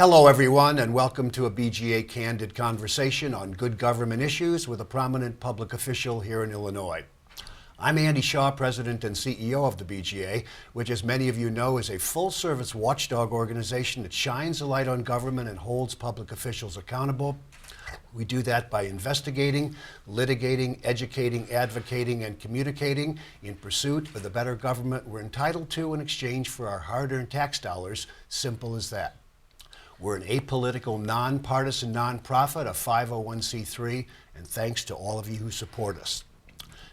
Hello, everyone, and welcome to a BGA Candid conversation on good government issues with a prominent public official here in Illinois. I'm Andy Shaw, President and CEO of the BGA, which, as many of you know, is a full-service watchdog organization that shines a light on government and holds public officials accountable. We do that by investigating, litigating, educating, advocating, and communicating in pursuit of the better government we're entitled to in exchange for our hard-earned tax dollars. Simple as that. We're an apolitical, nonpartisan nonprofit, a 501c3, and thanks to all of you who support us.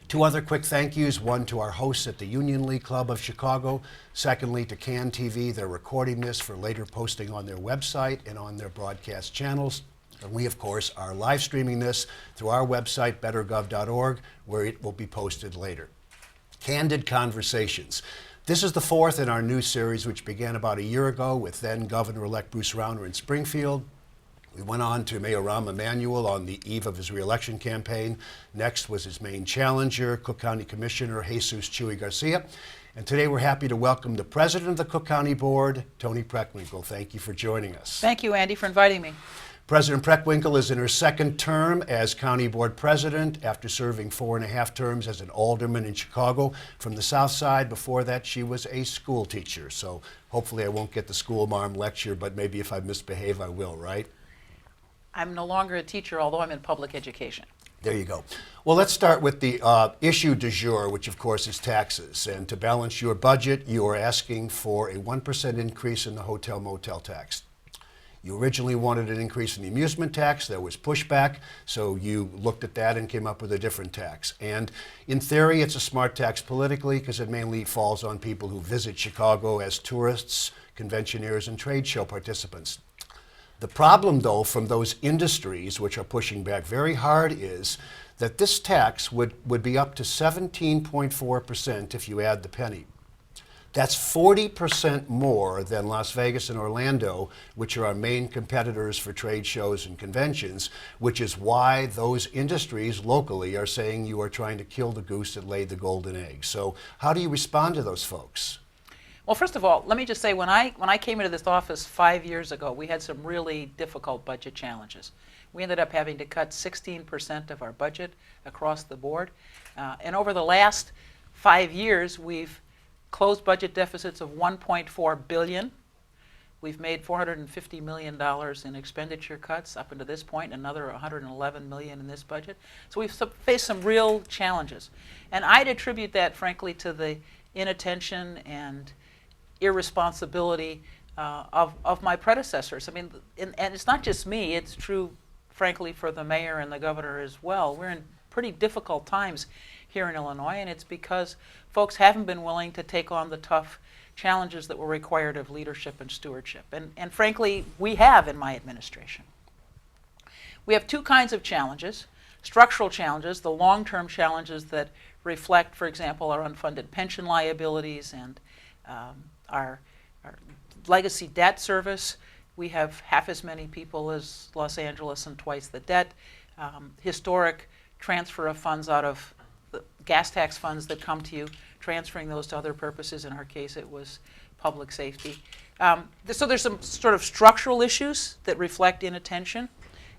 Two other quick thank yous, one to our hosts at the Union League Club of Chicago, secondly to Can TV. They're recording this for later posting on their website and on their broadcast channels. And we, of course, are live streaming this through our website, bettergov.org, where it will be posted later. Candid Conversations. This is the fourth in our new series, which began about a year ago with then Governor-elect Bruce Rauner in Springfield. We went on to Mayor Rahm Emanuel on the eve of his reelection campaign. Next was his main challenger, Cook County Commissioner Jesus Chuy Garcia. And today we're happy to welcome the President of the Cook County Board, Toni Preckwinkle. Thank you for joining us. Thank you, Andy, for inviting me. President Preckwinkle is in her second term as County Board President after serving 4.5 terms as an alderman in Chicago from the South Side. Before that, she was a school teacher. So hopefully I won't get the school marm lecture, but maybe if I misbehave, I will, right? I'm no longer a teacher, although I'm in public education. There you go. Well, let's start with the issue du jour, which of course is taxes. And to balance your budget, you are asking for a 1% increase in the hotel motel tax. You originally wanted an increase in the amusement tax. There was pushback, so you looked at that and came up with a different tax. And in theory, it's a smart tax politically because it mainly falls on people who visit Chicago as tourists, conventioneers, and trade show participants. The problem, though, from those industries which are pushing back very hard is that this tax would be up to 17.4% if you add the penny. That's 40% more than Las Vegas and Orlando, which are our main competitors for trade shows and conventions, which is why those industries locally are saying you are trying to kill the goose that laid the golden egg. So how do you respond to those folks? Well, first of all, let me just say, when I came into this office 5 years ago, we had some really difficult budget challenges. We ended up having to cut 16% of our budget across the board. And over the last 5 years, we've closed budget deficits of $1.4 billion. We've made $450 million in expenditure cuts up until this point, another $111 million in this budget. So we've faced some real challenges. And I'd attribute that, frankly, to the inattention and irresponsibility of my predecessors. I mean, and it's not just me, it's true, frankly, for the mayor and the governor as well. We're in pretty difficult times here in Illinois, and it's because folks haven't been willing to take on the tough challenges that were required of leadership and stewardship. And frankly, we have in my administration. We have two kinds of challenges: structural challenges, the long-term challenges that reflect, for example, our unfunded pension liabilities and our legacy debt service. We have half as many people as Los Angeles and twice the debt. Historic transfer of funds out of the gas tax funds that come to you, transferring those to other purposes. In our case, it was public safety. So there's some sort of structural issues that reflect inattention.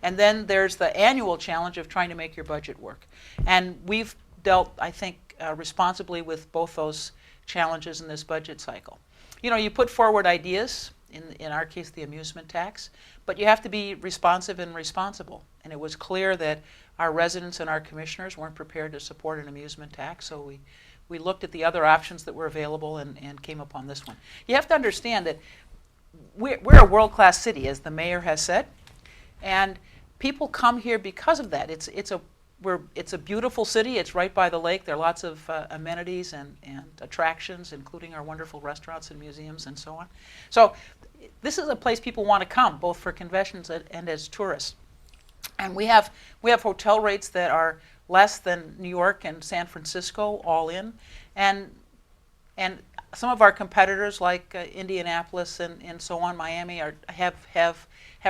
And then there's the annual challenge of trying to make your budget work. And we've dealt, I think, responsibly with both those challenges in this budget cycle. You know, you put forward ideas, in our case the amusement tax, but you have to be responsive and responsible. And it was clear that our residents and our commissioners weren't prepared to support an amusement tax, so we looked at the other options that were available and came upon this one. You have to understand that we're a world-class city, as the mayor has said, and people come here because of that. It's a beautiful city. It's right by the lake. There are lots of amenities and attractions, including our wonderful restaurants and museums and so on. So this is a place people want to come, both for conventions and as tourists. And we have hotel rates that are less than New York and San Francisco all in, and some of our competitors like Indianapolis and so on, Miami, have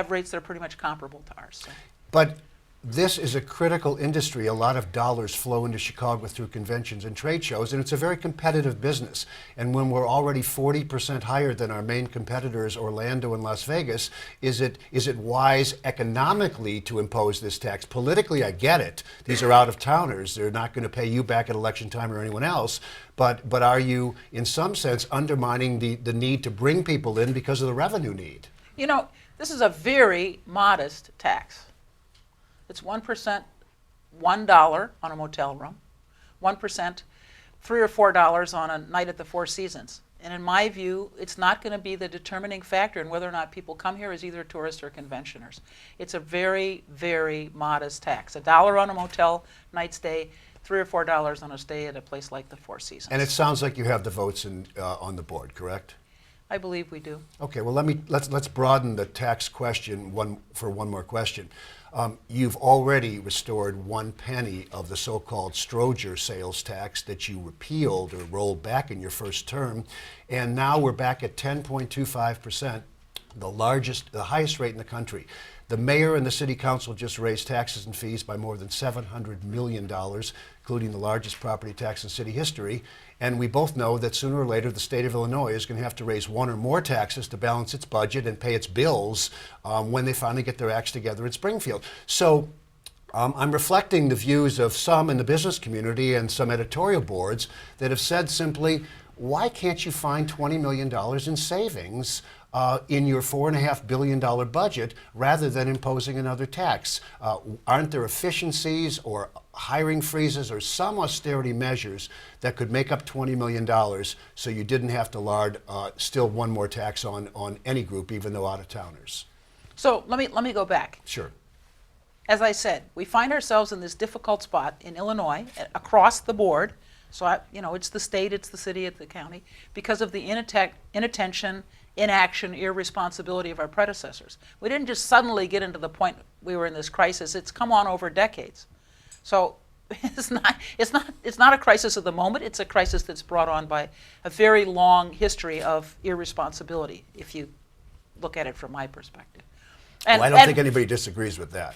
rates that are pretty much comparable to ours. So. But this is a critical industry. A lot of dollars flow into Chicago through conventions and trade shows, and it's a very competitive business. And when we're already 40% higher than our main competitors, Orlando and Las Vegas, is it wise economically to impose this tax? Politically, I get it. These are out-of-towners. They're not going to pay you back at election time or anyone else. But are you, in some sense, undermining the need to bring people in because of the revenue need? You know, this is a very modest tax. It's 1%, $1 on a motel room, 1%, $3 or $4 on a night at the Four Seasons. And in my view, it's not going to be the determining factor in whether or not people come here as either tourists or conventioners. It's a very, very modest tax. $1 on a motel night stay, $3 or $4 on a stay at a place like the Four Seasons. And it sounds like you have the votes on the board, correct? I believe we do. Okay, well let's broaden the tax question for one more question. You've already restored 1 penny of the so-called Stroger sales tax that you repealed or rolled back in your first term, and now we're back at 10.25%, the highest rate in the country. The mayor and the city council just raised taxes and fees by more than $700 million, including the largest property tax in city history. And we both know that sooner or later the state of Illinois is going to have to raise one or more taxes to balance its budget and pay its bills when they finally get their acts together in Springfield. So I'm reflecting the views of some in the business community and some editorial boards that have said simply, why can't you find $20 million in savings in your $4.5 billion budget rather than imposing another tax? Aren't there efficiencies or hiring freezes or some austerity measures that could make up $20 million so you didn't have to lard still one more tax on any group, even though out-of-towners? So let me go back. Sure. As I said, we find ourselves in this difficult spot in Illinois across the board. So, it's the state, it's the city, it's the county, because of the inattention, inaction, irresponsibility of our predecessors. We didn't just suddenly get into the point we were in this crisis. It's come on over decades. So it's not a crisis of the moment. It's a crisis that's brought on by a very long history of irresponsibility, if you look at it from my perspective. Well, I don't think anybody disagrees with that.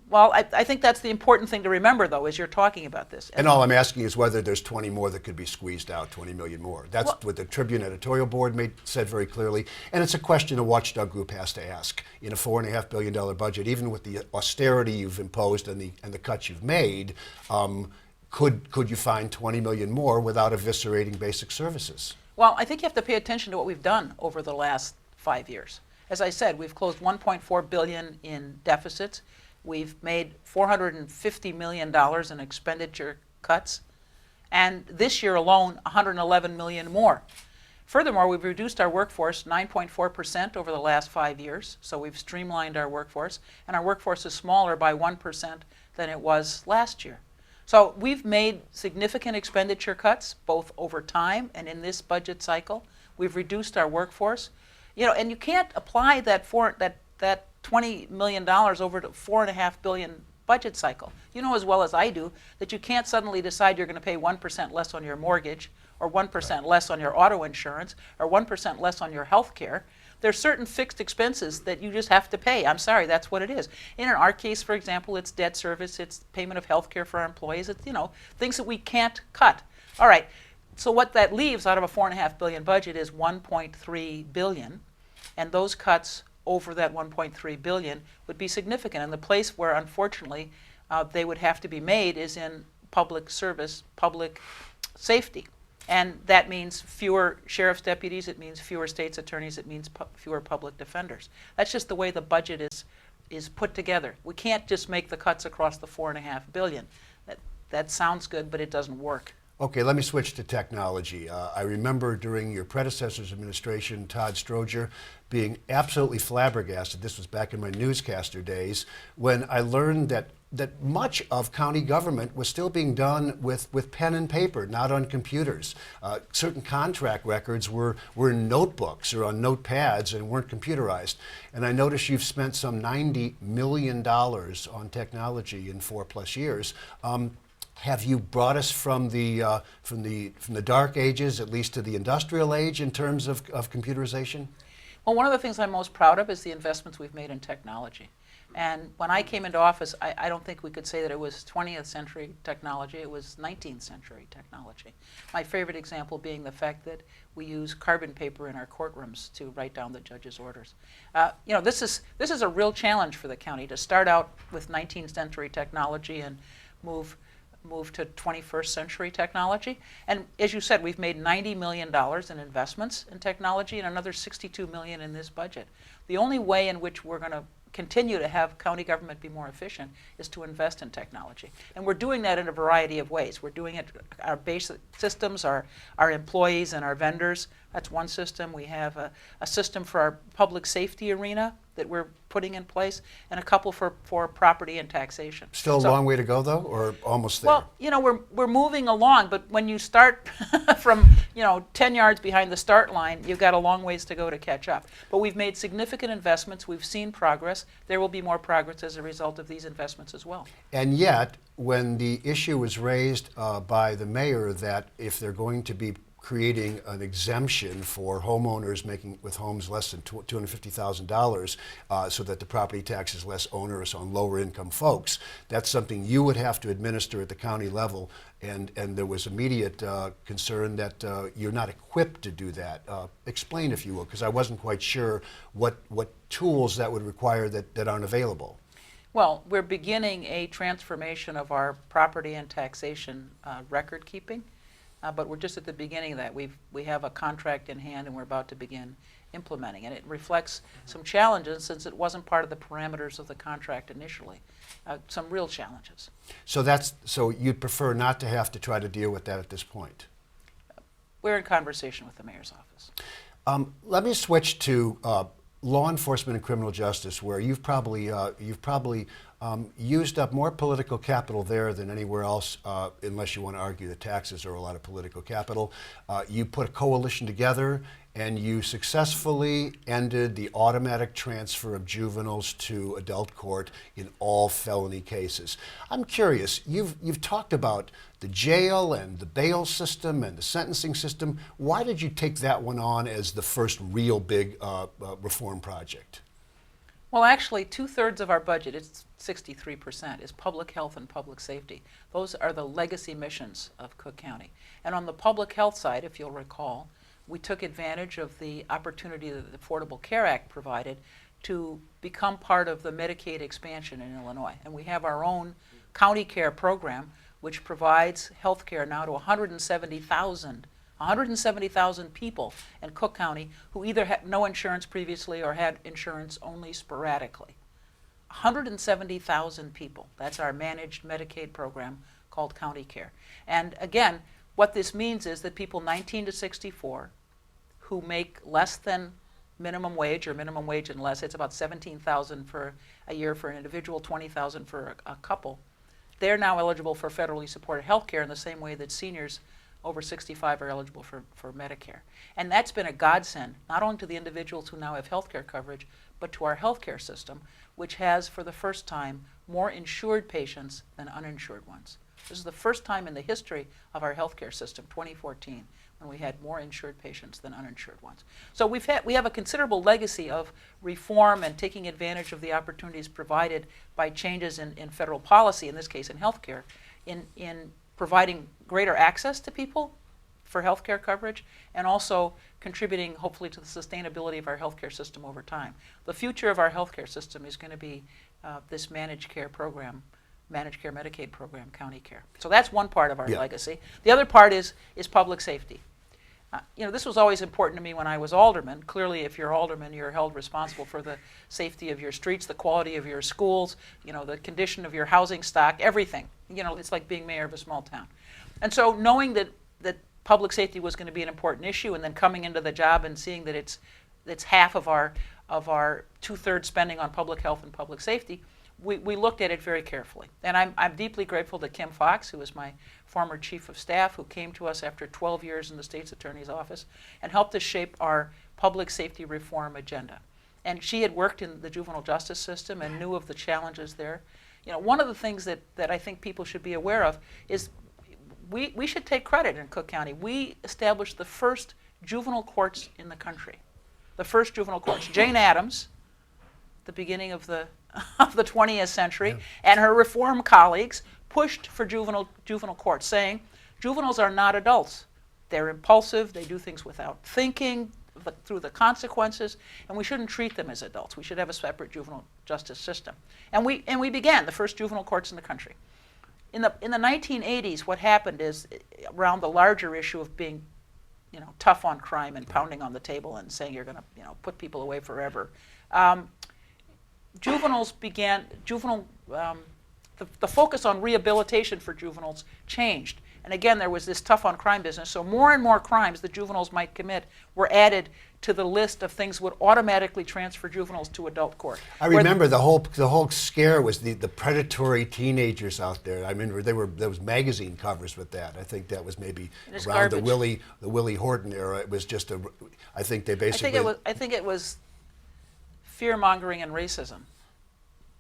Well, I think that's the important thing to remember, though, as you're talking about this. And all I'm asking is whether there's 20 more that could be squeezed out, 20 million more. That's what the Tribune editorial board said very clearly. And it's a question a watchdog group has to ask. In a $4.5 billion budget, even with the austerity you've imposed and the cuts you've made, could you find 20 million more without eviscerating basic services? Well, I think you have to pay attention to what we've done over the last 5 years. As I said, we've closed $1.4 billion in deficits. We've made $450 million in expenditure cuts, and this year alone, $111 million more. Furthermore, we've reduced our workforce 9.4% over the last 5 years, so we've streamlined our workforce, and our workforce is smaller by 1% than it was last year. So we've made significant expenditure cuts, both over time and in this budget cycle. We've reduced our workforce. And you can't apply that $20 million over to $4.5 billion budget cycle. You know as well as I do that you can't suddenly decide you're going to pay 1% less on your mortgage or 1% less on your auto insurance or 1% less on your health care. There's certain fixed expenses that you just have to pay. I'm sorry, that's what it is. In our case, for example, it's debt service, it's payment of health care for our employees, it's things that we can't cut. All right, so what that leaves out of a $4.5 billion budget is $1.3 billion, and those cuts over that $1.3 billion would be significant. And the place where, unfortunately, they would have to be made is in public service, public safety. And that means fewer sheriff's deputies, it means fewer state's attorneys, it means fewer public defenders. That's just the way the budget is put together. We can't just make the cuts across the $4.5 billion. That sounds good, but it doesn't work. Okay, let me switch to technology. I remember during your predecessor's administration, Todd Stroger, being absolutely flabbergasted, this was back in my newscaster days, when I learned that much of county government was still being done with pen and paper, not on computers. Certain contract records were in notebooks or on notepads and weren't computerized. And I noticed you've spent some $90 million on technology in 4+ years. Have you brought us from the dark ages, at least to the industrial age, in terms of computerization? Well, one of the things I'm most proud of is the investments we've made in technology. And when I came into office, I don't think we could say that it was 20th century technology, it was 19th century technology. My favorite example being the fact that we use carbon paper in our courtrooms to write down the judge's orders. This is a real challenge for the county to start out with 19th century technology and move to 21st century technology. And as you said, we've made $90 million in investments in technology and another $62 million in this budget. The only way in which we're going to continue to have county government be more efficient is to invest in technology. And we're doing that in a variety of ways. We're doing it, our basic systems, our employees and our vendors. That's one system. We have a system for our public safety arena that we're putting in place, and a couple for property and taxation. Still a long way to go, though, or almost there? Well, we're moving along, but when you start from 10 yards behind the start line, you've got a long ways to go to catch up. But we've made significant investments. We've seen progress. There will be more progress as a result of these investments as well. And yet, when the issue was raised by the mayor that if they're going to be creating an exemption for homeowners making with homes less than $250,000 so that the property tax is less onerous on lower income folks, that's something you would have to administer at the county level, and there was immediate concern that you're not equipped to do that. Explain, if you will, because I wasn't quite sure what tools that would require that aren't available. Well, we're beginning a transformation of our property and taxation record keeping. But we're just at the beginning of that. We have a contract in hand and we're about to begin implementing it. It reflects some challenges since it wasn't part of the parameters of the contract initially. Some real challenges. So you'd prefer not to have to try to deal with that at this point? We're in conversation with the mayor's office. Let me switch to law enforcement and criminal justice, where you've probably used up more political capital there than anywhere else, unless you want to argue that taxes are a lot of political capital. You put a coalition together and you successfully ended the automatic transfer of juveniles to adult court in all felony cases. I'm curious, you've talked about the jail and the bail system and the sentencing system. Why did you take that one on as the first real big reform project? Well, actually, 2/3 of our budget, it's 63%, is public health and public safety. Those are the legacy missions of Cook County. And on the public health side, if you'll recall, we took advantage of the opportunity that the Affordable Care Act provided to become part of the Medicaid expansion in Illinois. And we have our own county care program, which provides health care now to 170,000 people in Cook County who either had no insurance previously or had insurance only sporadically. 170,000 people. That's our managed Medicaid program called County Care. And again, what this means is that people 19 to 64 who make less than minimum wage or minimum wage and less, it's about $17,000 for a year for an individual, $20,000 for a couple, they're now eligible for federally supported health care in the same way that seniors over 65 are eligible for Medicare. And that's been a godsend, not only to the individuals who now have health care coverage, but to our health care system, which has, for the first time, more insured patients than uninsured ones. This is the first time in the history of our health care system, 2014, when we had more insured patients than uninsured ones. So we have a considerable legacy of reform and taking advantage of the opportunities provided by changes in federal policy, in this case in health care, in providing greater access to people for health care coverage, and also contributing, hopefully, to the sustainability of our health care system over time. The future of our health care system is going to be this managed care program, managed care Medicaid program, County Care. So that's one part of our legacy. The other part is public safety. This was always important to me when I was alderman. Clearly, if you're alderman, you're held responsible for the safety of your streets, the quality of your schools, the condition of your housing stock, everything. It's like being mayor of a small town. And so knowing that public safety was going to be an important issue, and then coming into the job and seeing that it's half of our 2/3 spending on public health and public safety, we looked at it very carefully. And I'm deeply grateful to Kim Fox, who was my former chief of staff, who came to us after 12 years in the state's attorney's office and helped us shape our public safety reform agenda. And she had worked in the juvenile justice system and knew of the challenges there. One of the things that I think people should be aware of is we should take credit in Cook County. We established the first juvenile courts in the country. The first juvenile courts. Jane Addams, the beginning of the of the 20th century, and her reform colleagues pushed for juvenile court, saying juveniles are not adults. They're impulsive, they do things without thinking through the consequences, and we shouldn't treat them as adults. We should have a separate juvenile justice system. And we began the first juvenile courts in the country. In the 1980s, what happened is, around the larger issue of being tough on crime and pounding on the table and saying you're going to put people away forever, the focus on rehabilitation for juveniles changed. And again, there was this tough on crime business, so more and more crimes that juveniles might commit were added to the list of things would automatically transfer juveniles to adult court. I remember the whole scare was the predatory teenagers out there. I mean, there was magazine covers with that. I think that was maybe around the Willie Horton era. It was just I think they basically. I think it was fear mongering and racism,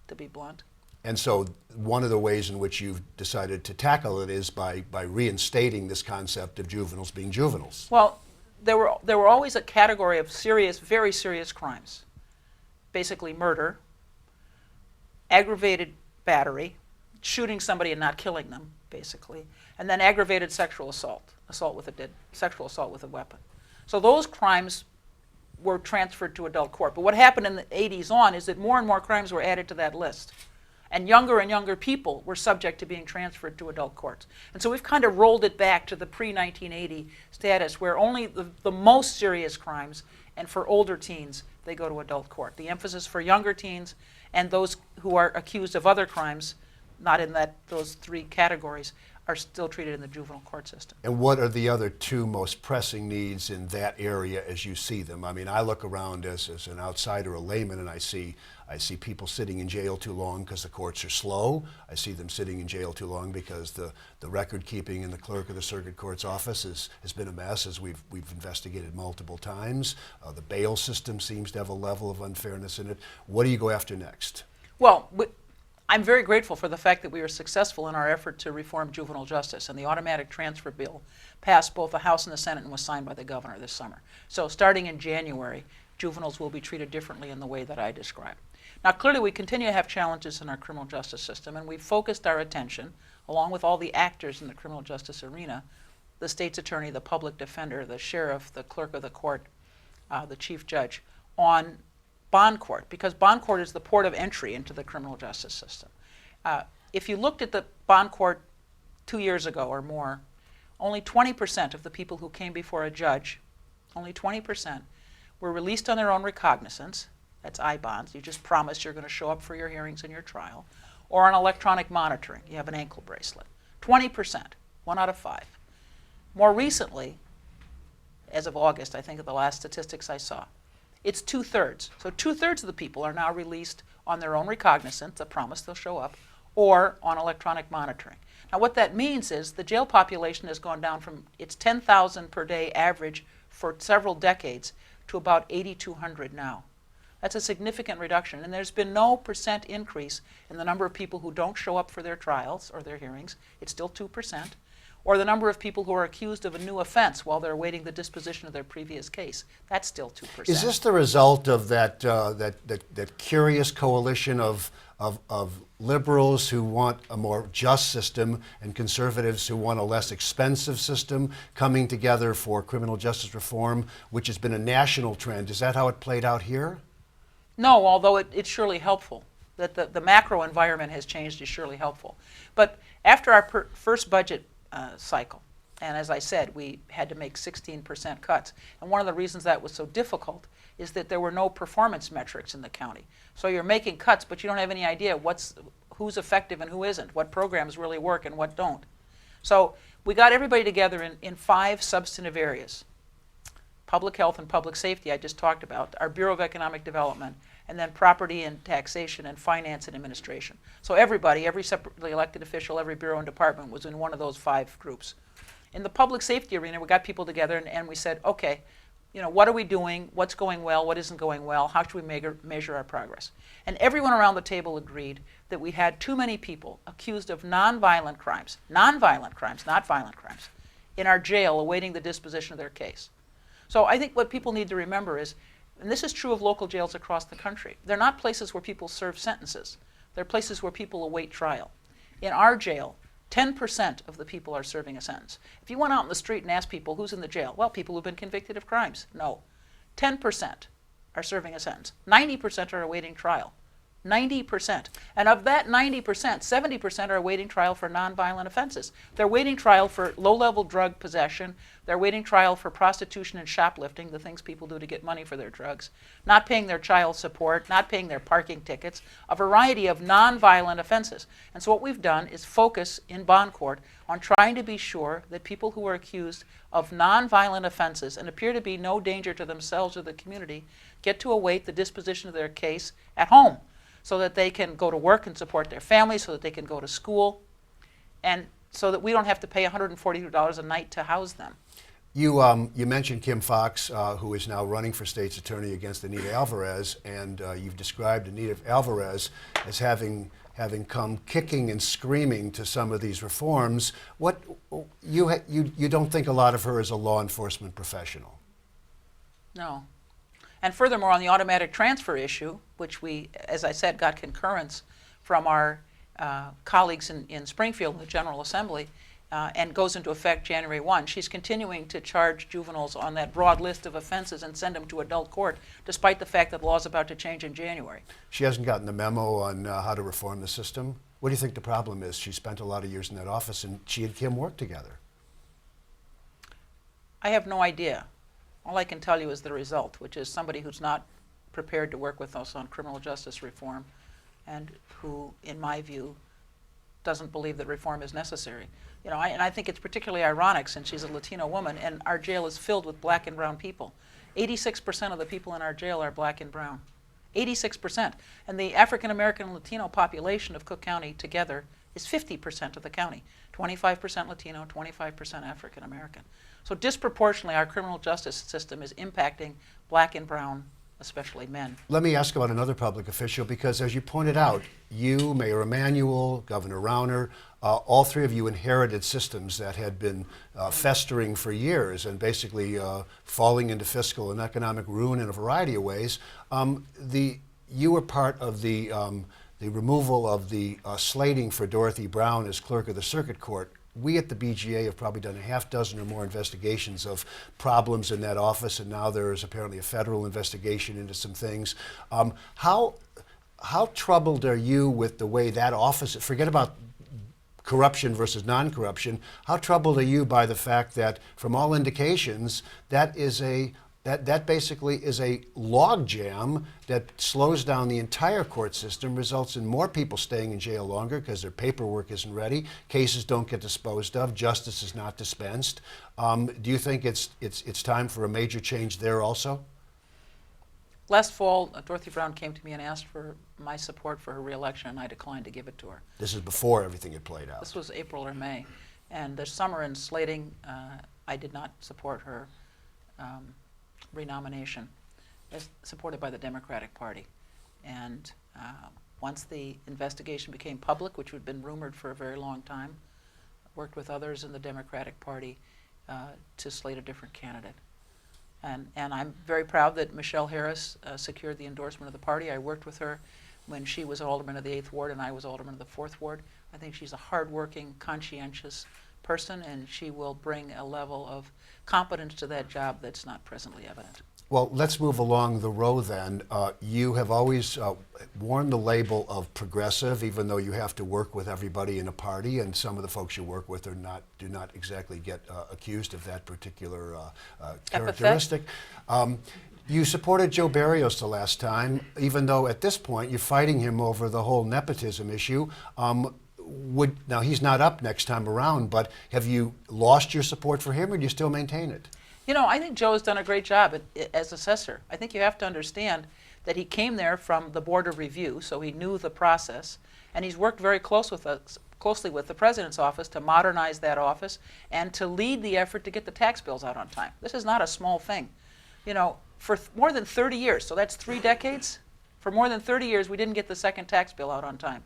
to be blunt. And so one of the ways in which you've decided to tackle it is by reinstating this concept of juveniles being juveniles. Well, there were always a category of serious, very serious crimes. Basically murder, aggravated battery, shooting somebody and not killing them, basically, and then aggravated sexual assault, sexual assault with a weapon. So those crimes were transferred to adult court. But what happened in the 80s on is that more and more crimes were added to that list. And younger people were subject to being transferred to adult courts. And so we've kind of rolled it back to the pre-1980 status where only the most serious crimes, and for older teens, they go to adult court. The emphasis for younger teens and those who are accused of other crimes, not in those three categories, are still treated in the juvenile court system. And what are the other two most pressing needs in that area as you see them? I mean, I look around as an outsider, a layman, and I see people sitting in jail too long because the courts are slow. I see them sitting in jail too long because the record keeping in the clerk of the circuit court's office has been a mess, as we've investigated multiple times. The bail system seems to have a level of unfairness in it. What do you go after next? Well, I'm very grateful for the fact that we were successful in our effort to reform juvenile justice, and the automatic transfer bill passed both the House and the Senate and was signed by the governor this summer. So starting in January, juveniles will be treated differently in the way that I described. Now, clearly we continue to have challenges in our criminal justice system, and we've focused our attention, along with all the actors in the criminal justice arena, the state's attorney, the public defender, the sheriff, the clerk of the court, the chief judge, on bond court, because bond court is the port of entry into the criminal justice system. If you looked at the bond court 2 years ago or more, only 20% of the people who came before a judge, only 20%, were released on their own recognizance. That's I-bonds. You just promise you're going to show up for your hearings and your trial. Or on electronic monitoring. You have an ankle bracelet. 20%, 1 out of 5. More recently, as of August, I think of the last statistics I saw, it's 2/3. So 2/3 of the people are now released on their own recognizance, a promise they'll show up, or on electronic monitoring. Now what that means is the jail population has gone down from its 10,000 per day average for several decades to about 8,200 now. That's a significant reduction, and there's been no percent increase in the number of people who don't show up for their trials or their hearings. It's still 2%. Or the number of people who are accused of a new offense while they're awaiting the disposition of their previous case. That's still 2%. Is this the result of that curious coalition of liberals who want a more just system and conservatives who want a less expensive system coming together for criminal justice reform, which has been a national trend? Is that how it played out here? No, although it's surely helpful. That the macro environment has changed is surely helpful. But after our first budget cycle, and as I said, we had to make 16% cuts. And one of the reasons that was so difficult is that there were no performance metrics in the county. So you're making cuts, but you don't have any idea who's effective and who isn't, what programs really work and what don't. So we got everybody together in 5 substantive areas. Public health and public safety, I just talked about, our Bureau of Economic Development, and then property and taxation and finance and administration. So everybody, every separately elected official, every bureau and department was in one of those 5 groups. In the public safety arena, we got people together and we said, okay, what are we doing? What's going well? What isn't going well? How should we measure our progress? And everyone around the table agreed that we had too many people accused of nonviolent crimes, not violent crimes, in our jail awaiting the disposition of their case. So I think what people need to remember is and this is true of local jails across the country, they're not places where people serve sentences. They're places where people await trial. In our jail, 10% of the people are serving a sentence. If you went out in the street and asked people who's in the jail, well, people who've been convicted of crimes. No. 10% are serving a sentence. 90% are awaiting trial. 90%. And of that 90%, 70% are awaiting trial for nonviolent offenses. They're waiting trial for low-level drug possession. They're waiting trial for prostitution and shoplifting, the things people do to get money for their drugs, not paying their child support, not paying their parking tickets, a variety of nonviolent offenses. And so what we've done is focus in bond court on trying to be sure that people who are accused of nonviolent offenses and appear to be no danger to themselves or the community get to await the disposition of their case at home, so that they can go to work and support their families, so that they can go to school, and so that we don't have to pay $142 a night to house them. You mentioned Kim Fox, who is now running for state's attorney against Anita Alvarez, and you've described Anita Alvarez as having come kicking and screaming to some of these reforms. What you don't think a lot of her as a law enforcement professional? No. And furthermore, on the automatic transfer issue, which we, as I said, got concurrence from our colleagues in Springfield in the General Assembly, and goes into effect January 1, she's continuing to charge juveniles on that broad list of offenses and send them to adult court, despite the fact that the law is about to change in January. She hasn't gotten the memo on how to reform the system. What do you think the problem is? She spent a lot of years in that office, and she and Kim worked together. I have no idea. All I can tell you is the result, which is somebody who's not prepared to work with us on criminal justice reform, and who, in my view, doesn't believe that reform is necessary. You know, and I think it's particularly ironic, since she's a Latino woman, and our jail is filled with black and brown people. 86% of the people in our jail are black and brown. 86%. And the African American and Latino population of Cook County together is 50% of the county. 25% Latino, 25% African American. So disproportionately, our criminal justice system is impacting black and brown, especially men. Let me ask about another public official, because as you pointed out, you, Mayor Emanuel, Governor Rauner, all three of you inherited systems that had been festering for years and basically falling into fiscal and economic ruin in a variety of ways. You were part of the removal of the slating for Dorothy Brown as clerk of the circuit court. We at the BGA have probably done a half dozen or more investigations of problems in that office, and now there is apparently a federal investigation into some things. How troubled are you with the way that office, forget about corruption versus non-corruption, how troubled are you by the fact that, from all indications, that basically is a logjam that slows down the entire court system, results in more people staying in jail longer because their paperwork isn't ready, cases don't get disposed of, justice is not dispensed. Do you think it's time for a major change there also? Last fall, Dorothy Brown came to me and asked for my support for her reelection, and I declined to give it to her. This is before everything had played out. This was April or May. And this summer in slating, I did not support her renomination, as supported by the Democratic Party. And once the investigation became public, which had been rumored for a very long time, worked with others in the Democratic Party to slate a different candidate. And I'm very proud that Michelle Harris secured the endorsement of the party. I worked with her when she was alderman of the 8th Ward and I was alderman of the 4th Ward. I think she's a hardworking, conscientious person, and she will bring a level of competence to that job that's not presently evident. Well, let's move along the row then. You have always worn the label of progressive, even though you have to work with everybody in a party, and some of the folks you work with do not exactly get accused of that particular characteristic. You supported Joe Berrios the last time, even though at this point you're fighting him over the whole nepotism issue. Now, he's not up next time around, but have you lost your support for him, or do you still maintain it? You know, I think Joe has done a great job as assessor. I think you have to understand that he came there from the Board of Review, so he knew the process, and he's worked very closely with the President's office to modernize that office and to lead the effort to get the tax bills out on time. This is not a small thing. You know, for more than 30 years, so that's 3 decades, for more than 30 years we didn't get the second tax bill out on time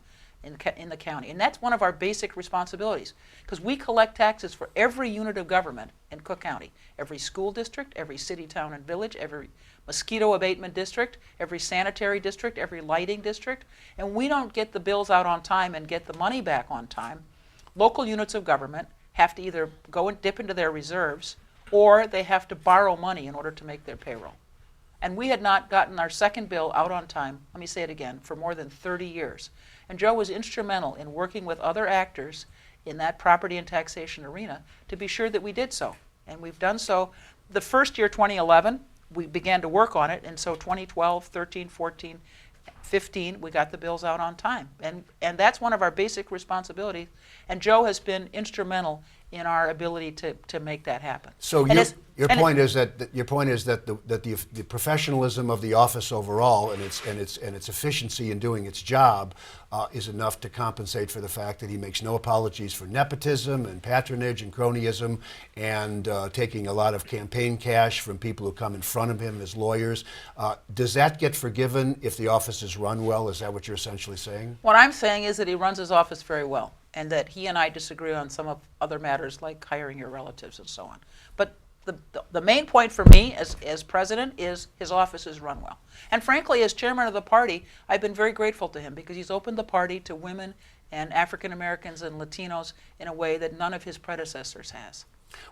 in the county. And that's one of our basic responsibilities, because we collect taxes for every unit of government in Cook County, every school district, every city, town, and village, every mosquito abatement district, every sanitary district, every lighting district, and we don't get the bills out on time and get the money back on time, local units of government have to either go and dip into their reserves or they have to borrow money in order to make their payroll. And we had not gotten our second bill out on time, let me say it again, for more than 30 years. And Joe was instrumental in working with other actors in that property and taxation arena to be sure that we did so. And we've done so. The first year, 2011, we began to work on it, and so 2012, 13, 14, 15, we got the bills out on time. And that's one of our basic responsibilities, and Joe has been instrumental in our ability to make that happen. So your point is that the professionalism of the office overall and its efficiency in doing its job is enough to compensate for the fact that he makes no apologies for nepotism and patronage and cronyism and taking a lot of campaign cash from people who come in front of him as lawyers. Does that get forgiven if the office is run well? Is that what you're essentially saying? What I'm saying is that he runs his office very well, and that he and I disagree on some of other matters like hiring your relatives and so on. But the main point for me as president is his office is run well. And frankly, as chairman of the party, I've been very grateful to him because he's opened the party to women and African Americans and Latinos in a way that none of his predecessors has.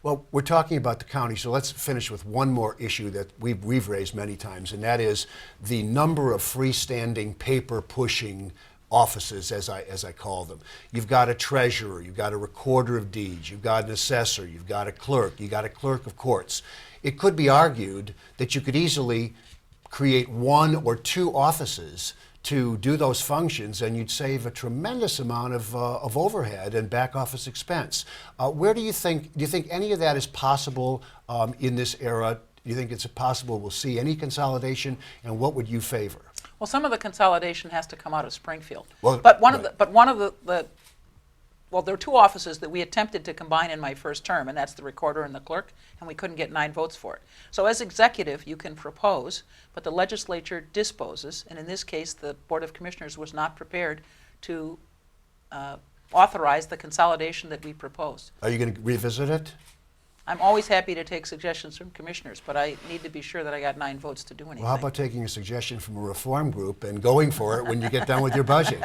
Well, we're talking about the county, so let's finish with one more issue that we've raised many times, and that is the number of freestanding paper-pushing offices, as I call them. You've got a treasurer, you've got a recorder of deeds, you've got an assessor, you've got a clerk, you've got a clerk of courts. It could be argued that you could easily create one or two offices to do those functions, and you'd save a tremendous amount of overhead and back office expense. Where do you think any of that is possible in this era? Do you think it's possible we'll see any consolidation, and what would you favor? Well, some of the consolidation has to come out of Springfield. Well, but there are two offices that we attempted to combine in my first term, and that's the recorder and the clerk, and we couldn't get 9 votes for it. So as executive, you can propose, but the legislature disposes, and in this case, the Board of Commissioners was not prepared to authorize the consolidation that we proposed. Are you going to revisit it? I'm always happy to take suggestions from commissioners, but I need to be sure that I got 9 votes to do anything. Well, how about taking a suggestion from a reform group and going for it when you get done with your budget?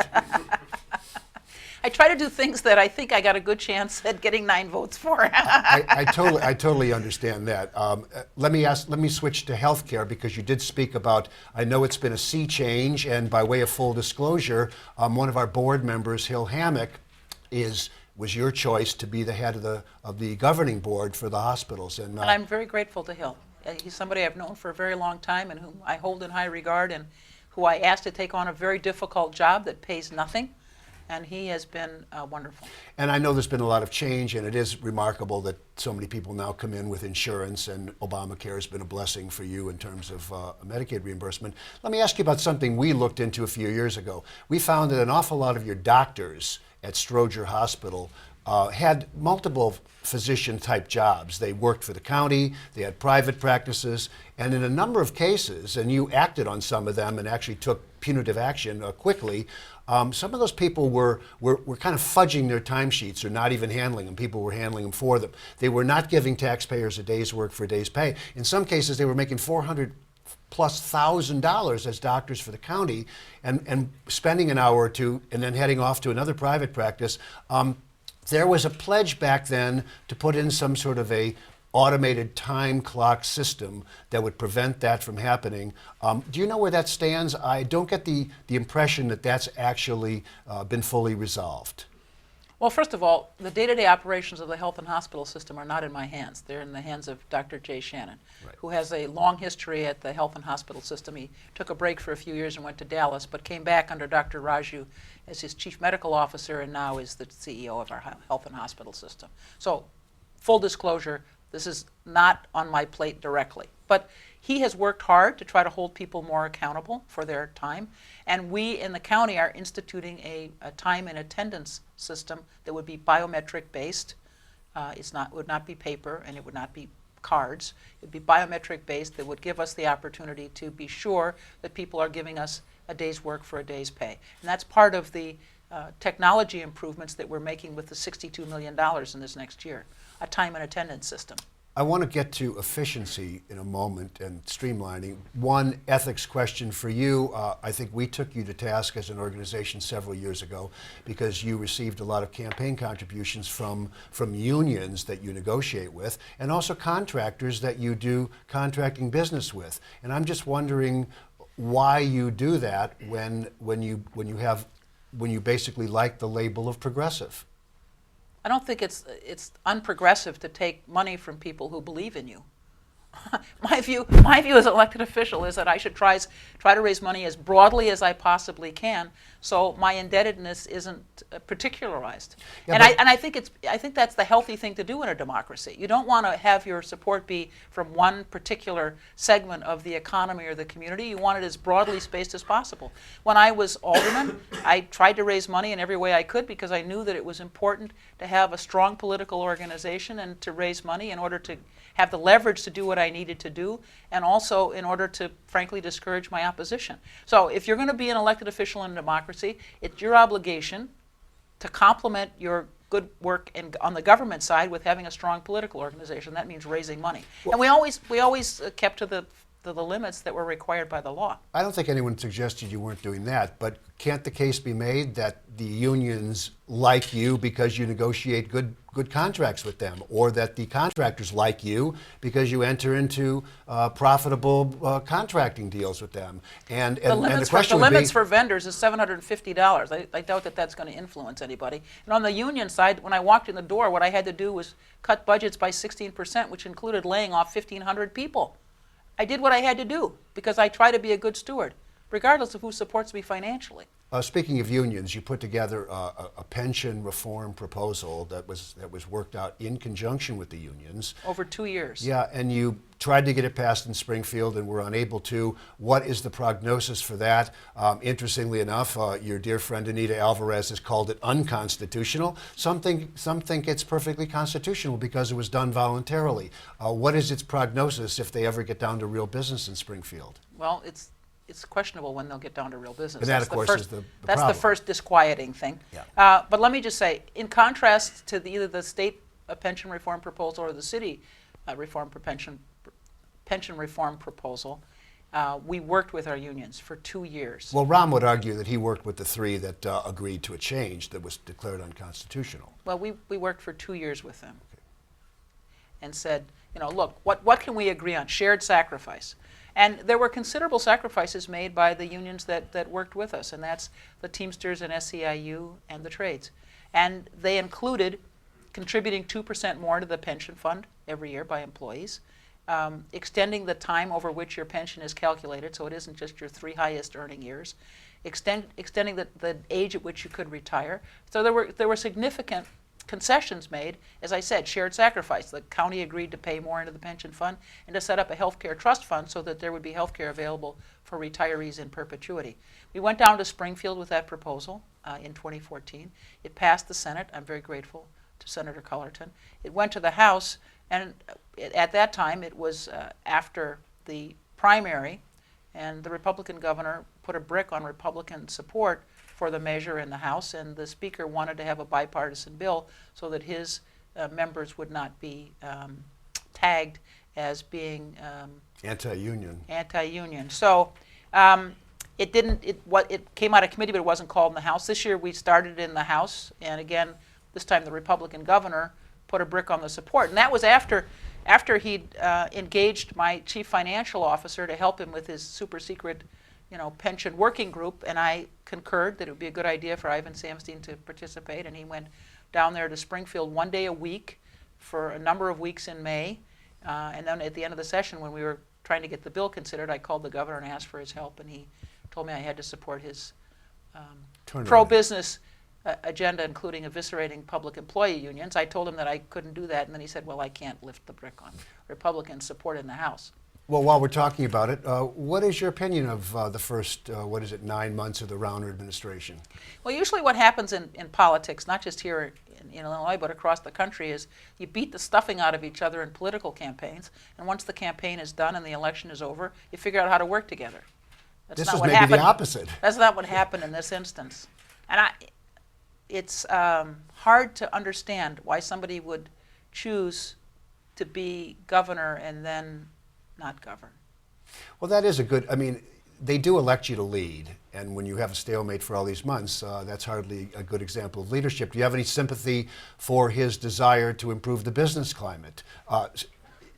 I try to do things that I think I got a good chance at getting 9 votes for. I totally understand that. Let me switch to healthcare, because you did speak about, I know it's been a sea change, and by way of full disclosure, one of our board members, Hill Hammock, was your choice to be the head of the governing board for the hospitals. And I'm very grateful to Hill. He's somebody I've known for a very long time and whom I hold in high regard, and who I asked to take on a very difficult job that pays nothing. And he has been wonderful. And I know there's been a lot of change, and it is remarkable that so many people now come in with insurance, and Obamacare has been a blessing for you in terms of Medicaid reimbursement. Let me ask you about something we looked into a few years ago. We found that an awful lot of your doctors at Stroger Hospital had multiple physician-type jobs. They worked for the county, they had private practices, and in a number of cases, and you acted on some of them and actually took punitive action quickly, some of those people were kind of fudging their timesheets or not even handling them. People were handling them for them. They were not giving taxpayers a day's work for a day's pay. In some cases, they were making $400,000+ as doctors for the county and spending an hour or two and then heading off to another private practice. There was a pledge back then to put in some sort of a automated time clock system that would prevent that from happening. Do you know where that stands? I don't get the impression that that's actually been fully resolved. Well, first of all, the day-to-day operations of the health and hospital system are not in my hands. They're in the hands of Dr. Jay Shannon, right, who has a long history at the health and hospital system. He took a break for a few years and went to Dallas, but came back under Dr. Raju as his chief medical officer and now is the CEO of our health and hospital system. So, full disclosure, this is not on my plate directly. But he has worked hard to try to hold people more accountable for their time. And we in the county are instituting a time and attendance system that would be biometric based. It would not be paper, and it would not be cards. It would be biometric based that would give us the opportunity to be sure that people are giving us a day's work for a day's pay. And that's part of the technology improvements that we're making with the $62 million in this next year, a time and attendance system. I want to get to efficiency in a moment and streamlining. One ethics question for you. I think we took you to task as an organization several years ago because you received a lot of campaign contributions from unions that you negotiate with and also contractors that you do contracting business with. And I'm just wondering why you do that when you basically like the label of progressive. I don't think it's unprogressive to take money from people who believe in you. My view as an elected official is that I should try to raise money as broadly as I possibly can, so my indebtedness isn't particularized. Yeah, and I think that's the healthy thing to do in a democracy. You don't want to have your support be from one particular segment of the economy or the community. You want it as broadly spaced as possible. When I was alderman, I tried to raise money in every way I could because I knew that it was important to have a strong political organization and to raise money in order to have the leverage to do what I needed to do, and also in order to, frankly, discourage my opposition. So if you're going to be an elected official in a democracy, it's your obligation to complement your good work on the government side with having a strong political organization. That means raising money. Well, and we always kept to the limits that were required by the law. I don't think anyone suggested you weren't doing that, but can't the case be made that the unions like you because you negotiate good contracts with them, or that the contractors like you because you enter into profitable contracting deals with them? And the limits for vendors is $750. I doubt that that's going to influence anybody. And on the union side, when I walked in the door, what I had to do was cut budgets by 16%, which included laying off 1,500 people. I did what I had to do because I try to be a good steward, regardless of who supports me financially. Speaking of unions, you put together a pension reform proposal that was worked out in conjunction with the unions. Over 2 years. Yeah, and you tried to get it passed in Springfield and were unable to. What is the prognosis for that? Interestingly enough, your dear friend Anita Alvarez has called it unconstitutional. Some think it's perfectly constitutional because it was done voluntarily. What is its prognosis if they ever get down to real business in Springfield? Well, it's questionable when they'll get down to real business. And that, of course, is the That's problem. the first disquieting thing. Yeah. But let me just say, in contrast to either the state pension reform proposal or the city pension reform proposal, we worked with our unions for 2 years. Well, Rahm would argue that he worked with the three that agreed to a change that was declared unconstitutional. Well, we worked for 2 years with them and said, look, what can we agree on? Shared sacrifice. And there were considerable sacrifices made by the unions that worked with us, and that's the Teamsters and SEIU and the trades. And they included contributing 2% more to the pension fund every year by employees, extending the time over which your pension is calculated, so it isn't just your 3 highest earning years, extending the age at which you could retire. So there were significant concessions made. As I said, shared sacrifice. The county agreed to pay more into the pension fund and to set up a health care trust fund so that there would be health care available for retirees in perpetuity. We went down to Springfield with that proposal in 2014. It passed the Senate. I'm very grateful to Senator Cullerton. It went to the House, and at that time it was after the primary, and the Republican governor put a brick on Republican support for the measure in the House, and the Speaker wanted to have a bipartisan bill so that his members would not be tagged as being anti-union. So it came out of committee, but it wasn't called in the House. This year we started in the House, and again, this time the Republican governor put a brick on the support, and that was after he'd engaged my chief financial officer to help him with his super secret pension working group, and I concurred that it would be a good idea for Ivan Samstein to participate, and he went down there to Springfield 1 day a week for a number of weeks in May, and then at the end of the session, when we were trying to get the bill considered, I called the governor and asked for his help, and he told me I had to support his pro-business agenda, including eviscerating public employee unions. I told him that I couldn't do that, and then he said, well, I can't lift the brick on Republican support in the House. Well, while we're talking about it, what is your opinion of the first, 9 months of the Rauner administration? Well, usually what happens in politics, not just here in Illinois, but across the country, is you beat the stuffing out of each other in political campaigns, and once the campaign is done and the election is over, you figure out how to work together. This is maybe the opposite. That's not what happened in this instance. And it's hard to understand why somebody would choose to be governor and then not govern. Well, that is a good, I mean, they do elect you to lead, and when you have a stalemate for all these months, that's hardly a good example of leadership. Do you have any sympathy for his desire to improve the business climate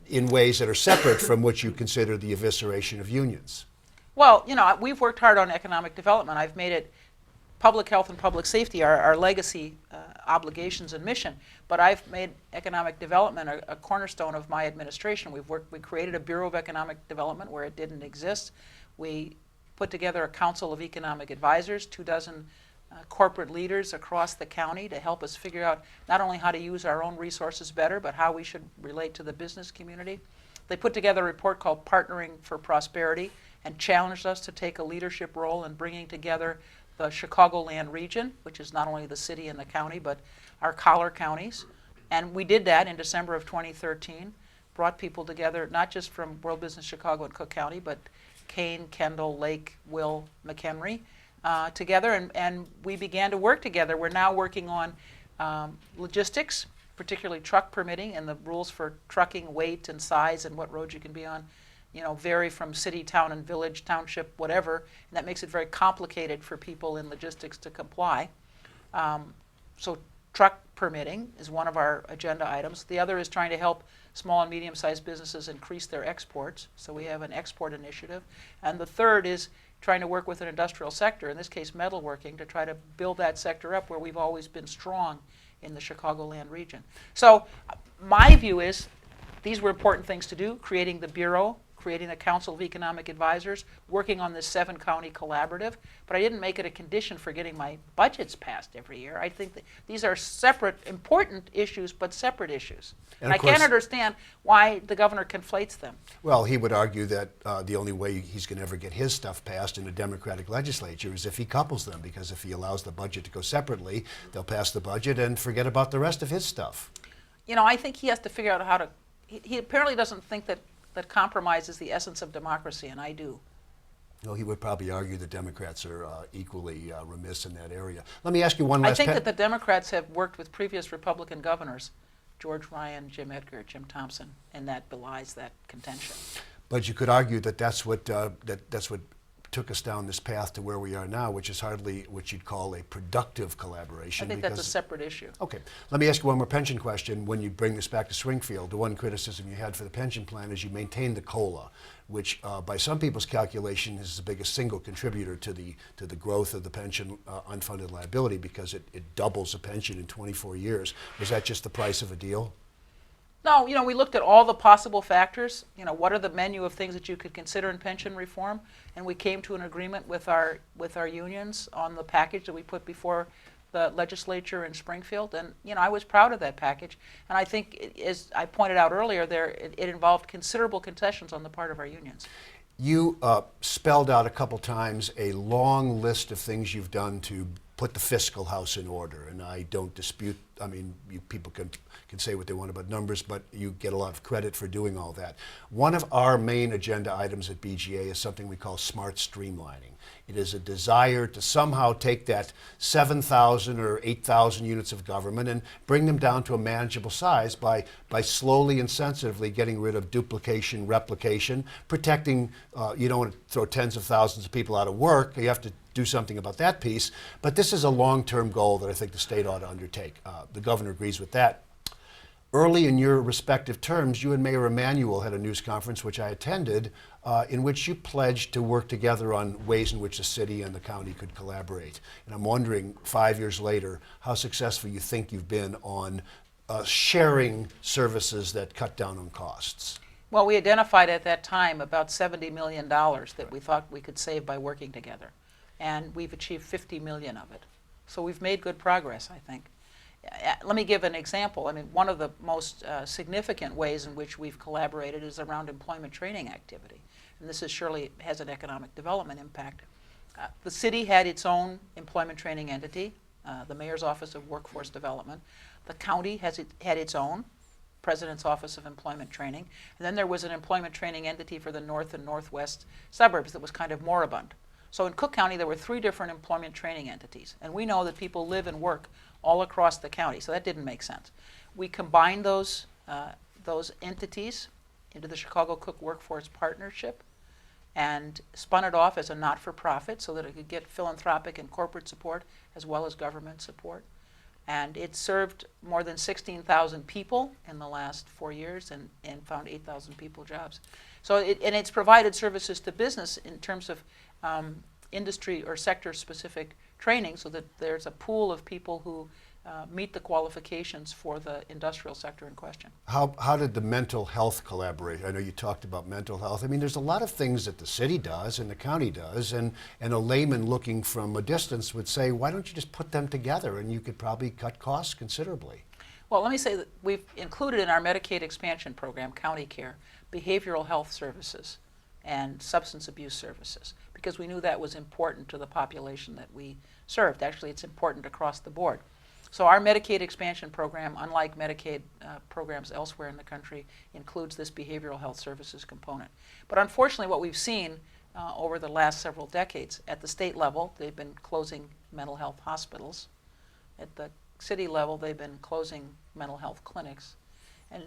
in ways that are separate from what you consider the evisceration of unions? Well, you know, we've worked hard on economic development. I've made it public health and public safety our legacy obligations and mission, but I've made economic development a cornerstone of my administration. We created a Bureau of Economic Development where it didn't exist. We put together a Council of Economic Advisors, 24 corporate leaders across the county to help us figure out not only how to use our own resources better, but how we should relate to the business community. They put together a report called Partnering for Prosperity and challenged us to take a leadership role in bringing together the Chicagoland region, which is not only the city and the county, but our collar counties. And we did that in December of 2013, brought people together, not just from World Business Chicago and Cook County, but Kane, Kendall, Lake, Will, McHenry, together, and we began to work together. We're now working on logistics, particularly truck permitting, and the rules for trucking weight and size and what roads you can be on, you know, vary from city, town, and village, township, whatever, and that makes it very complicated for people in logistics to comply. So truck permitting is one of our agenda items. The other is trying to help small and medium-sized businesses increase their exports, so we have an export initiative. And the third is trying to work with an industrial sector, in this case metalworking, to try to build that sector up where we've always been strong in the Chicagoland region. So my view is these were important things to do, creating the Bureau, creating the Council of Economic Advisors, working on this 7-county collaborative, but I didn't make it a condition for getting my budgets passed every year. I think that these are separate, important issues, but separate issues. And I can't understand why the governor conflates them. Well, he would argue that the only way he's going to ever get his stuff passed in a Democratic legislature is if he couples them, because if he allows the budget to go separately, they'll pass the budget and forget about the rest of his stuff. You know, I think he has to figure out how to, he apparently doesn't think that compromise is the essence of democracy, and I do. No, he would probably argue that Democrats are equally remiss in that area. Let me ask you one last. I think that the Democrats have worked with previous Republican governors, George Ryan, Jim Edgar, Jim Thompson, and that belies that contention. But you could argue that that's what that's what took us down this path to where we are now, which is hardly what you'd call a productive collaboration. I think that's a separate issue. Okay. Let me ask you one more pension question. When you bring this back to Springfield, the one criticism you had for the pension plan is you maintained the COLA, which by some people's calculation is the biggest single contributor to the growth of the pension unfunded liability, because it doubles a pension in 24 years. Was that just the price of a deal? No, you know, we looked at all the possible factors. You know, what are the menu of things that you could consider in pension reform? And we came to an agreement with our unions on the package that we put before the legislature in Springfield. And, you know, I was proud of that package. And I think, as I pointed out earlier, it involved considerable concessions on the part of our unions. You spelled out a couple times a long list of things you've done to put the fiscal house in order, and I don't dispute. I mean, people can say what they want about numbers, but you get a lot of credit for doing all that. One of our main agenda items at BGA is something we call smart streamlining. It is a desire to somehow take that 7,000 or 8,000 units of government and bring them down to a manageable size by slowly and sensitively getting rid of duplication, replication, protecting. You don't want to throw tens of thousands of people out of work. You have to do something about that piece. But this is a long-term goal that I think the state ought to undertake. The governor agrees with that. Early in your respective terms, you and Mayor Emanuel had a news conference, which I attended, in which you pledged to work together on ways in which the city and the county could collaborate. And I'm wondering, 5 years later, how successful you think you've been on sharing services that cut down on costs. Well, we identified at that time about $70 million that we thought we could save by working together. And we've achieved 50 million of it. So we've made good progress, I think. Let me give an example. I mean, one of the most significant ways in which we've collaborated is around employment training activity. And this surely has an economic development impact. The city had its own employment training entity, the Mayor's Office of Workforce Development. The county had its own, President's Office of Employment Training. And then there was an employment training entity for the north and northwest suburbs that was kind of moribund. So in Cook County, there were 3 different employment training entities. And we know that people live and work all across the county, so that didn't make sense. We combined those those entities into the Chicago Cook Workforce Partnership and spun it off as a not-for-profit so that it could get philanthropic and corporate support as well as government support. And it served more than 16,000 people in the last 4 years and found 8,000 people jobs. So it's provided services to business in terms of industry or sector-specific training so that there's a pool of people who meet the qualifications for the industrial sector in question. How did the mental health collaborate? I know you talked about mental health. I mean, there's a lot of things that the city does and the county does, and a layman looking from a distance would say, why don't you just put them together and you could probably cut costs considerably? Well, let me say that we've included in our Medicaid expansion program, County Care, behavioral health services and substance abuse services, because we knew that was important to the population that we served. Actually, it's important across the board. So our Medicaid expansion program, unlike Medicaid programs elsewhere in the country, includes this behavioral health services component. But unfortunately, what we've seen over the last several decades, at the state level, they've been closing mental health hospitals. At the city level, they've been closing mental health clinics. And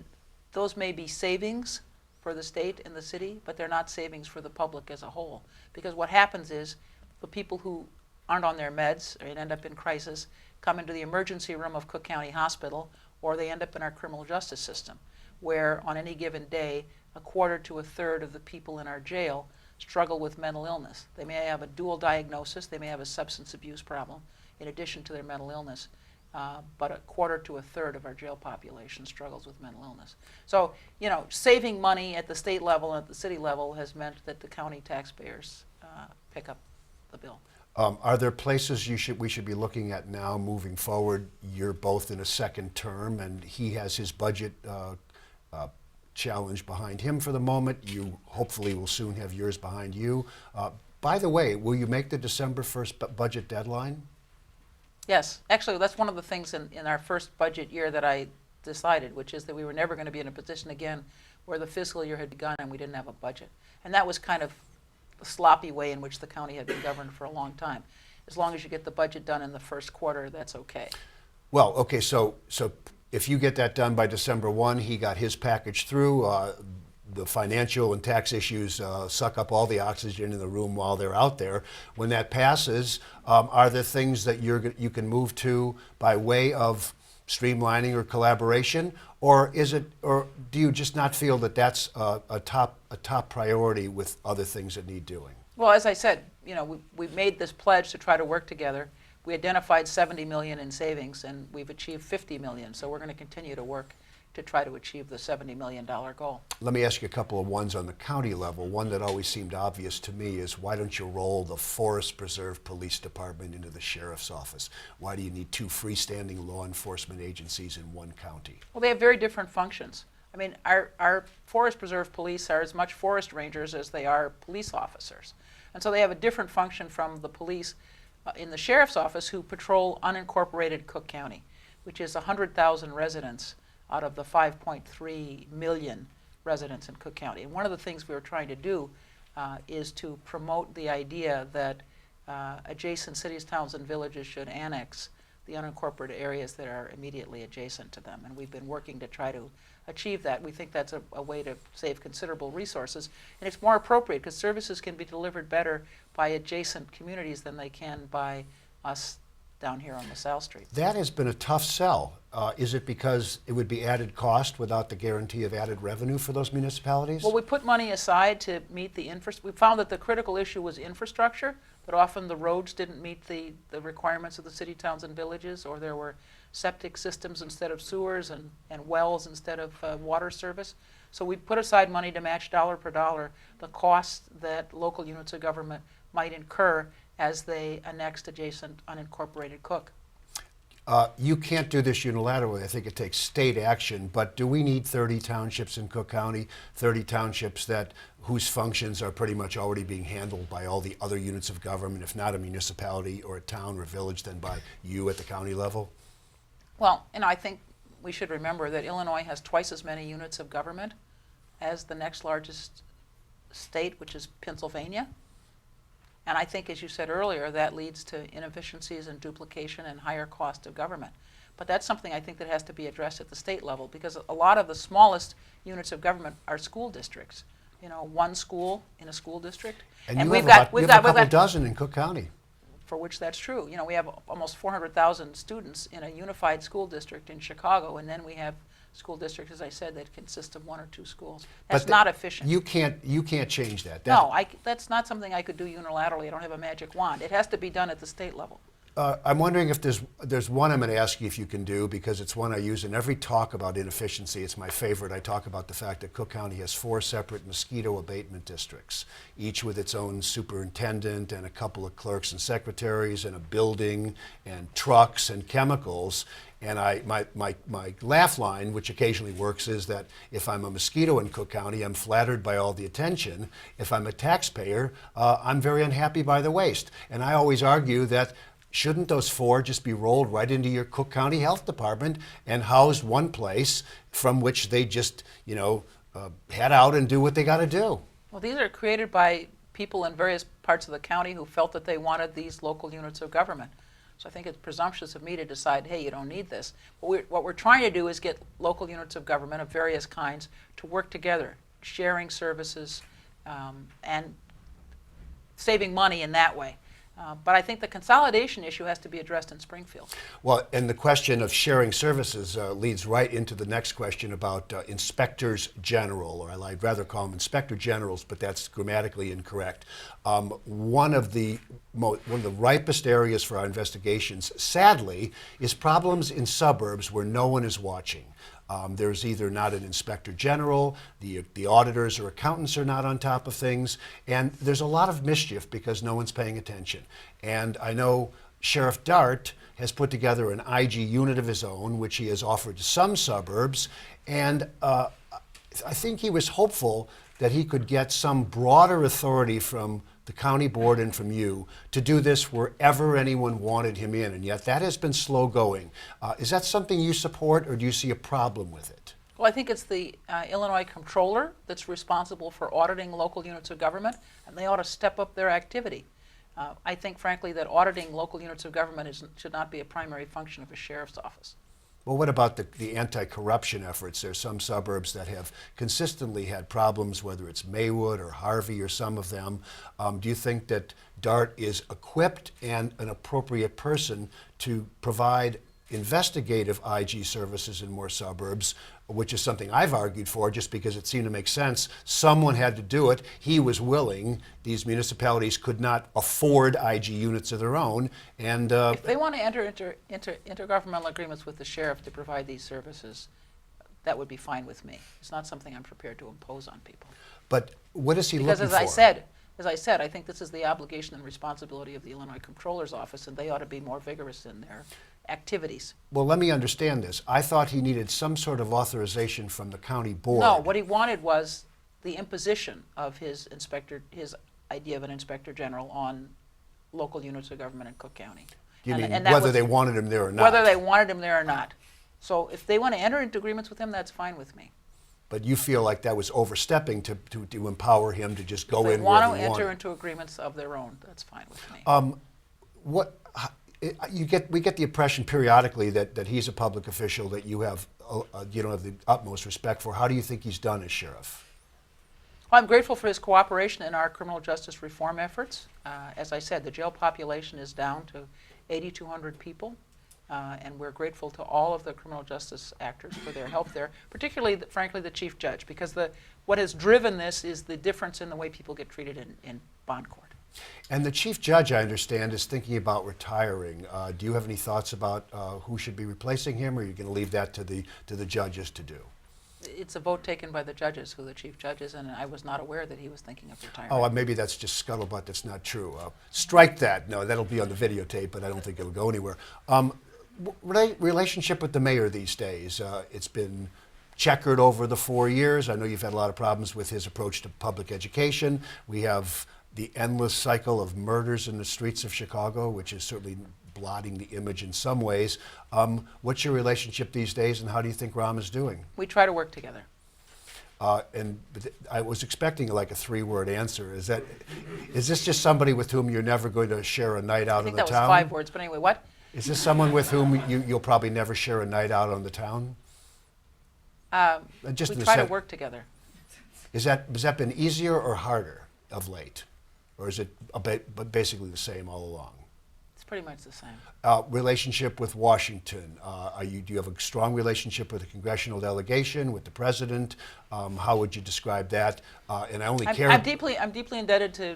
those may be savings for the state and the city, but they're not savings for the public as a whole. Because what happens is the people who aren't on their meds or end up in crisis come into the emergency room of Cook County Hospital, or they end up in our criminal justice system, where on any given day, a quarter to a third of the people in our jail struggle with mental illness. They may have a dual diagnosis, they may have a substance abuse problem in addition to their mental illness, but a quarter to a third of our jail population struggles with mental illness. So, you know, saving money at the state level and at the city level has meant that the county taxpayers pick up the bill. Are there places we should be looking at now moving forward? You're both in a second term, and he has his budget challenge behind him for the moment. You hopefully will soon have yours behind you. By the way, will you make the December 1st budget deadline? Yes, actually, that's one of the things in our first budget year that I decided, which is that we were never going to be in a position again where the fiscal year had begun and we didn't have a budget. And that was kind of the sloppy way in which the county had been governed for a long time. As long as you get the budget done in the first quarter, that's okay. Well, okay, so if you get that done by December 1, he got his package through. The financial and tax issues suck up all the oxygen in the room while they're out there. When that passes, are there things that you can move to by way of streamlining or collaboration, or do you just not feel that that's a top priority with other things that need doing? Well, as I said, you know, we made this pledge to try to work together. We identified 70 million in savings, and we've achieved 50 million. So we're going to continue to work to try to achieve the $70 million goal. Let me ask you a couple of ones on the county level. One that always seemed obvious to me is, why don't you roll the Forest Preserve Police Department into the Sheriff's Office? Why do you need two freestanding law enforcement agencies in one county? Well, they have very different functions. I mean, our Forest Preserve police are as much forest rangers as they are police officers. And so they have a different function from the police in the Sheriff's Office, who patrol unincorporated Cook County, which is 100,000 residents out of the 5.3 million residents in Cook County. And one of the things we were trying to do is to promote the idea that adjacent cities, towns, and villages should annex the unincorporated areas that are immediately adjacent to them. And we've been working to try to achieve that. We think that's a way to save considerable resources. And it's more appropriate because services can be delivered better by adjacent communities than they can by us down here on LaSalle Street. That has been a tough sell. Is it because it would be added cost without the guarantee of added revenue for those municipalities? Well, we put money aside to meet the infrastructure. We found that the critical issue was infrastructure, that often the roads didn't meet the requirements of the city, towns, and villages, or there were septic systems instead of sewers and wells instead of water service. So we put aside money to match dollar per dollar the costs that local units of government might incur as they annexed adjacent unincorporated Cook. You can't do this unilaterally. I think it takes state action, but do we need 30 townships in Cook County, 30 townships whose functions are pretty much already being handled by all the other units of government, if not a municipality or a town or village, then by you at the county level? Well, and I think we should remember that Illinois has twice as many units of government as the next largest state, which is Pennsylvania. And I think, as you said earlier, that leads to inefficiencies and duplication and higher cost of government. But that's something I think that has to be addressed at the state level, because a lot of the smallest units of government are school districts. You know, one school in a school district. And you have a couple dozen in Cook County. For which that's true. You know, we have almost 400,000 students in a unified school district in Chicago, and then we have school districts, as I said, that consist of one or two schools. That's not efficient. You can't change that. No, that's not something I could do unilaterally. I don't have a magic wand. It has to be done at the state level. I'm wondering if there's one I'm going to ask you if you can do, because it's one I use in every talk about inefficiency. It's my favorite. I talk about the fact that Cook County has 4 separate mosquito abatement districts, each with its own superintendent and a couple of clerks and secretaries and a building and trucks and chemicals. And my laugh line, which occasionally works, is that if I'm a mosquito in Cook County, I'm flattered by all the attention. If I'm a taxpayer, I'm very unhappy by the waste. And I always argue that shouldn't those 4 just be rolled right into your Cook County Health Department and housed one place from which they just, head out and do what they got to do? Well, these are created by people in various parts of the county who felt that they wanted these local units of government. So I think it's presumptuous of me to decide, hey, you don't need this. What we're trying to do is get local units of government of various kinds to work together, sharing services and saving money in that way. But I think the consolidation issue has to be addressed in Springfield. Well, and the question of sharing services leads right into the next question about inspectors general, or I'd rather call them inspector generals, but that's grammatically incorrect. One of the ripest areas for our investigations, sadly, is problems in suburbs where no one is watching. There's either not an inspector general, the auditors or accountants are not on top of things, and there's a lot of mischief because no one's paying attention. And I know Sheriff Dart has put together an IG unit of his own, which he has offered to some suburbs, and I think he was hopeful that he could get some broader authority from the county board and from you to do this wherever anyone wanted him in, and yet that has been slow going. Is that something you support, or do you see a problem with it? Well, I think it's the Illinois Comptroller that's responsible for auditing local units of government, and they ought to step up their activity. I think, frankly, that auditing local units of government should not be a primary function of a sheriff's office. Well, what about the anti-corruption efforts? There's some suburbs that have consistently had problems, whether it's Maywood or Harvey or some of them. Do you think that DART is equipped and an appropriate person to provide investigative IG services in more suburbs, which is something I've argued for just because it seemed to make sense? Someone had to do it. He was willing. These municipalities could not afford IG units of their own. And if they want to enter into intergovernmental agreements with the sheriff to provide these services, that would be fine with me. It's not something I'm prepared to impose on people. But what is he because looking for? As I said, I think this is the obligation and responsibility of the Illinois Comptroller's office, and they ought to be more vigorous in their activities. Well, let me understand this. I thought he needed some sort of authorization from the county board. No, what he wanted was the imposition of his idea of an inspector general on local units of government in Cook County. You mean whether they wanted him there or not? Whether they wanted him there or not. So if they want to enter into agreements with him, that's fine with me. But you feel like that was overstepping to empower him to just go in wherever he wanted. wanted. If they want to enter into agreents of their own, that's fine with me. We get the impression periodically that he's a public official that you don't have the utmost respect for. How do you think he's done as sheriff? Well, I'm grateful for his cooperation in our criminal justice reform efforts. As I said, the jail population is down to 8,200 people, and we're grateful to all of the criminal justice actors for their help there, particularly, frankly, the chief judge, because what has driven this is the difference in the way people get treated in bond court. And the chief judge, I understand, is thinking about retiring. Do you have any thoughts about who should be replacing him, or are you going to leave that to the judges to do? It's a vote taken by the judges who the chief judge is, and I was not aware that he was thinking of retiring. Oh, maybe that's just scuttlebutt. That's not true. Strike that. No, that'll be on the videotape, but I don't think it'll go anywhere. Relationship with the mayor these days, it's been checkered over the 4 years. I know you've had a lot of problems with his approach to public education. We have the endless cycle of murders in the streets of Chicago, which is certainly blotting the image in some ways. What's your relationship these days, and how do you think Rahm is doing? We try to work together. And I was expecting like a 3-word answer. Is this just somebody with whom you're never going to share a night out in the town? I think that was 5 words, but anyway, what? Is this someone with whom you'll probably never share a night out on the town? Just We in the try to sen- work together. Has that been easier or harder of late? Or is it but basically the same all along? It's pretty much the same. Relationship with Washington. Do you have a strong relationship with the congressional delegation, with the president? How would you describe that? And I only care. I'm deeply indebted to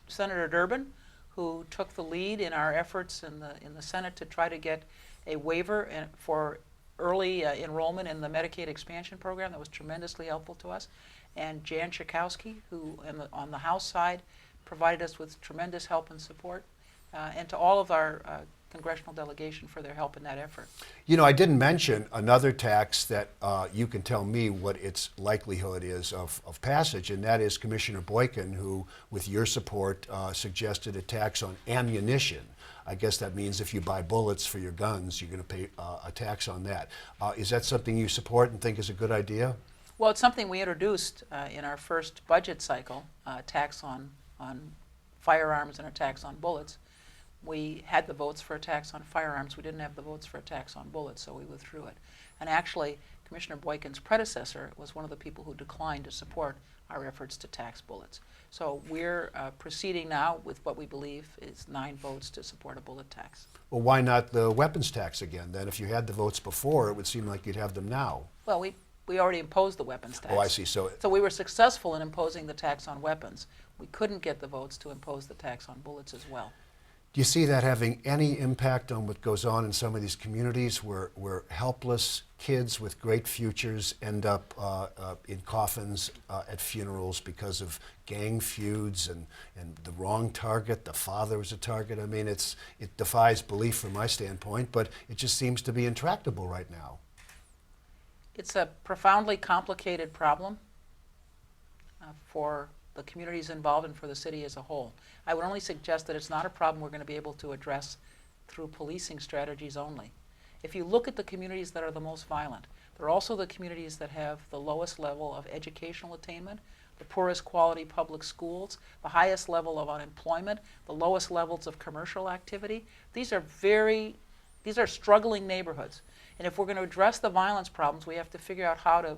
Senator Durbin, who took the lead in our efforts in the Senate to try to get a waiver for early enrollment in the Medicaid expansion program. That was tremendously helpful to us. And Jan Schakowsky, who on the House side provided us with tremendous help and support, and to all of our congressional delegation for their help in that effort. You know, I didn't mention another tax that you can tell me what its likelihood is of passage, and that is Commissioner Boykin, who, with your support, suggested a tax on ammunition. I guess that means if you buy bullets for your guns, you're going to pay a tax on that. Is that something you support and think is a good idea? Well, it's something we introduced in our first budget cycle, a tax on firearms and a tax on bullets. We had the votes for a tax on firearms. We didn't have the votes for a tax on bullets, so we withdrew it. And actually, Commissioner Boykin's predecessor was one of the people who declined to support our efforts to tax bullets. So we're proceeding now with what we believe is 9 votes to support a bullet tax. Well, why not the weapons tax again, then? If you had the votes before, it would seem like you'd have them now. Well, we already imposed the weapons tax. Oh, I see. So we were successful in imposing the tax on weapons. We couldn't get the votes to impose the tax on bullets as well. do you see that having any impact on what goes on in some of these communities where helpless kids with great futures end up in coffins at funerals because of gang feuds and the wrong target? The father was a target. I mean, it defies belief from my standpoint, but it just seems to be intractable right now. It's a profoundly complicated problem for the communities involved and for the city as a whole. I would only suggest that it's not a problem we're going to be able to address through policing strategies only. If you look at the communities that are the most violent, they're also the communities that have the lowest level of educational attainment, the poorest quality public schools, the highest level of unemployment, the lowest levels of commercial activity. These are struggling neighborhoods. And if we're going to address the violence problems, we have to figure out how to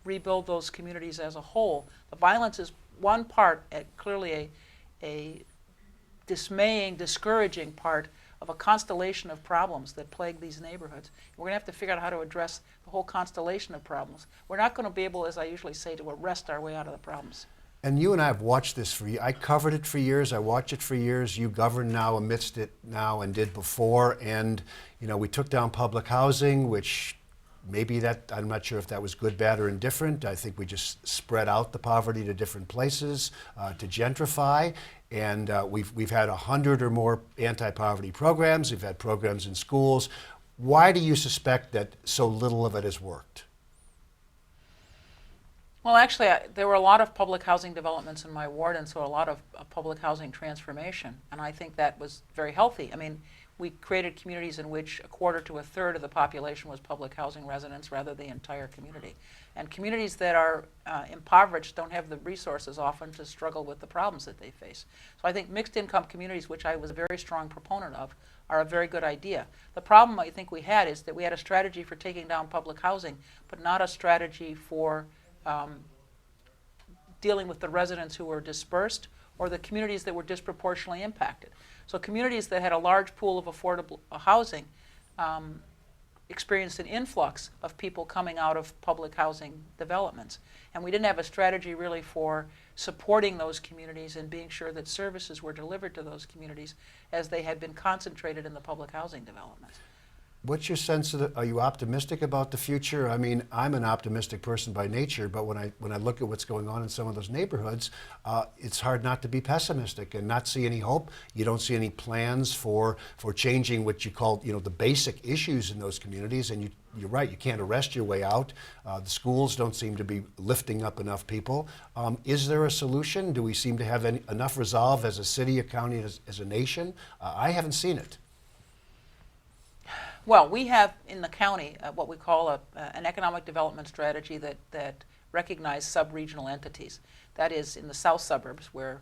rebuild those communities as a whole. The violence is one part, clearly a dismaying, discouraging part of a constellation of problems that plague these neighborhoods. We're going to have to figure out how to address the whole constellation of problems. We're not going to be able, as I usually say, to arrest our way out of the problems. And you and I have watched this for years. I covered it for years. I watch it for years. You govern now amidst it now and did before. And, you know, we took down public housing, which maybe that, I'm not sure if that was good, bad, or indifferent. I think we just spread out the poverty to different places to gentrify. And we've had 100 or more anti-poverty programs. We've had programs in schools. Why do you suspect that so little of it has worked? Well, actually, there were a lot of public housing developments in my ward, and so a lot of public housing transformation, and I think that was very healthy. I mean, we created communities in which a quarter to a third of the population was public housing residents rather than the entire community. And communities that are impoverished don't have the resources often to struggle with the problems that they face. So I think mixed income communities, which I was a very strong proponent of, are a very good idea. The problem I think we had is that we had a strategy for taking down public housing, but not a strategy for dealing with the residents who were dispersed or the communities that were disproportionately impacted. So communities that had a large pool of affordable housing experienced an influx of people coming out of public housing developments. And we didn't have a strategy really for supporting those communities and being sure that services were delivered to those communities as they had been concentrated in the public housing developments. What's your sense of are you optimistic about the future? I mean, I'm an optimistic person by nature, but when I look at what's going on in some of those neighborhoods, it's hard not to be pessimistic and not see any hope. You don't see any plans for changing what you call, you know, the basic issues in those communities. And you're right, you can't arrest your way out. The schools don't seem to be lifting up enough people. Is there a solution? Do we seem to have enough resolve as a city, a county, as a nation? I haven't seen it. Well, we have in the county what we call an economic development strategy that recognizes sub-regional entities. That is, in the south suburbs, where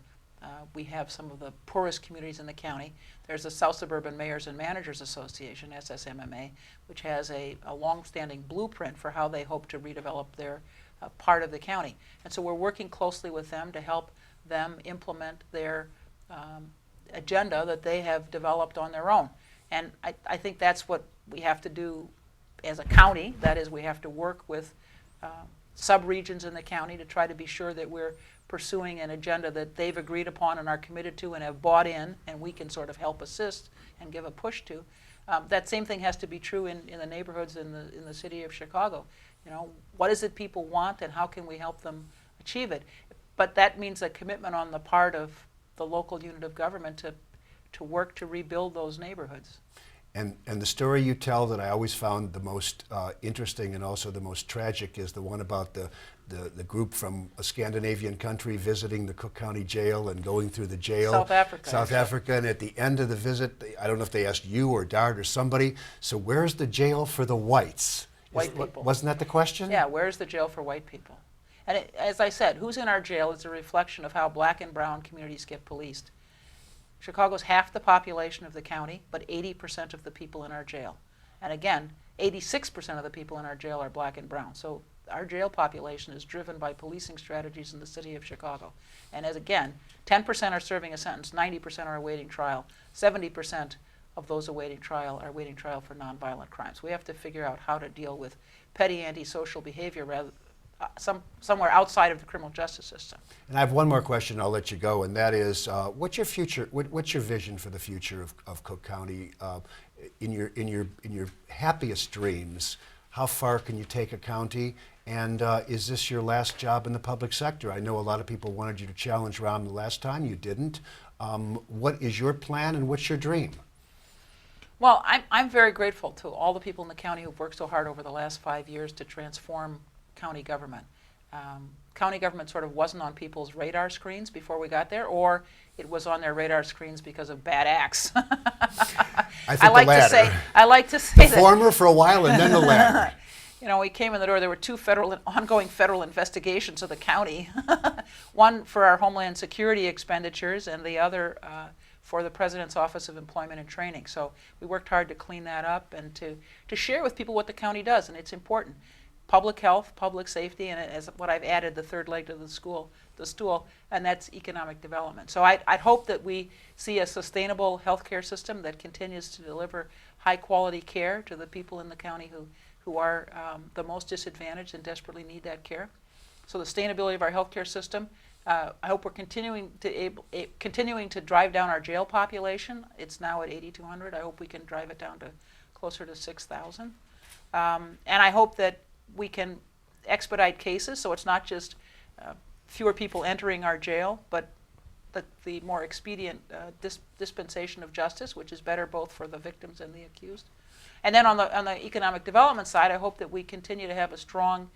We have some of the poorest communities in the county. There's the South Suburban Mayors and Managers Association, SSMMA, which has a long-standing blueprint for how they hope to redevelop their part of the county. And so we're working closely with them to help them implement their agenda that they have developed on their own. And I think that's what we have to do as a county. That is, we have to work with sub-regions in the county to try to be sure that we're pursuing an agenda that they've agreed upon and are committed to and have bought in, and we can sort of help assist and give a push to. That same thing has to be true in the neighborhoods in the city of Chicago. You know, what is it people want, and how can we help them achieve it? But that means a commitment on the part of the local unit of government to work to rebuild those neighborhoods. And the story you tell that I always found the most interesting and also the most tragic is the one about the group from a Scandinavian country visiting the Cook County Jail and going through the jail. South Africa. South Africa, and at the end of the visit, I don't know if they asked you or Dart or somebody, so where's the jail for the whites? White people. Wasn't that the question? Yeah, where's the jail for white people? And as I said, who's in our jail is a reflection of how black and brown communities get policed. Chicago's half the population of the county, but 80% of the people in our jail. And again, 86% of the people in our jail are black and brown. So our jail population is driven by policing strategies in the city of Chicago. And as again, 10% are serving a sentence, 90% are awaiting trial, 70% of those awaiting trial are awaiting trial for nonviolent crimes. We have to figure out how to deal with petty antisocial behavior rather somewhere outside of the criminal justice system. And I have one more question, I'll let you go, and that is, what's your future? What's your vision for the future of Cook County? In your happiest dreams, how far can you take a county? And is this your last job in the public sector? I know a lot of people wanted you to challenge Rahm the last time. You didn't. What is your plan, and what's your dream? Well, I'm very grateful to all the people in the county who've worked so hard over the last 5 years to transform county government. County government sort of wasn't on people's radar screens before we got there, or it was on their radar screens because of bad acts. I like the latter. I like to say the former for a while and then the latter. You know, we came in the door, there were two ongoing federal investigations of the county, one for our Homeland Security expenditures and the other for the President's Office of Employment and Training. So we worked hard to clean that up and to share with people what the county does, and it's important. Public health, public safety, and as what I've added, the third leg to the stool, and that's economic development. So I'd hope that we see a sustainable healthcare system that continues to deliver high quality care to the people in the county who are the most disadvantaged and desperately need that care. So the sustainability of our healthcare system. I hope we're continuing to drive down our jail population. It's now at 8,200. I hope we can drive it down to closer to 6,000. And I hope that we can expedite cases, so it's not just fewer people entering our jail, but the more expedient dispensation of justice, which is better both for the victims and the accused. And then on the economic development side, I hope that we continue to have a strong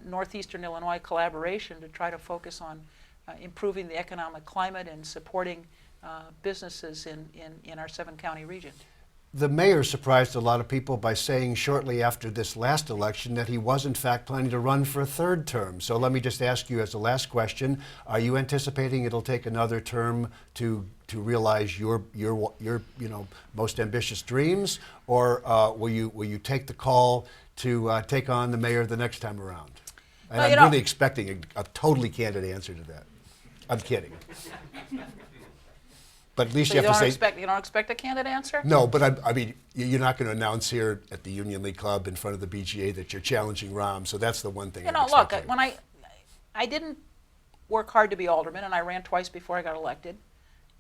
Northeastern Illinois collaboration to try to focus on improving the economic climate and supporting businesses in our 7-county region. The mayor surprised a lot of people by saying shortly after this last election that he was in fact planning to run for a third term. So let me just ask you as a last question, are you anticipating it'll take another term to realize your most ambitious dreams, or will you take the call to take on the mayor the next time around? And I'm really expecting a totally candid answer to that. I'm kidding. But at least so you have to say... You don't expect a candid answer? No, but I mean, you're not going to announce here at the Union League Club in front of the BGA that you're challenging Rahm, so that's the one thing I'm expecting. Look, when I didn't work hard to be alderman, and I ran twice before I got elected,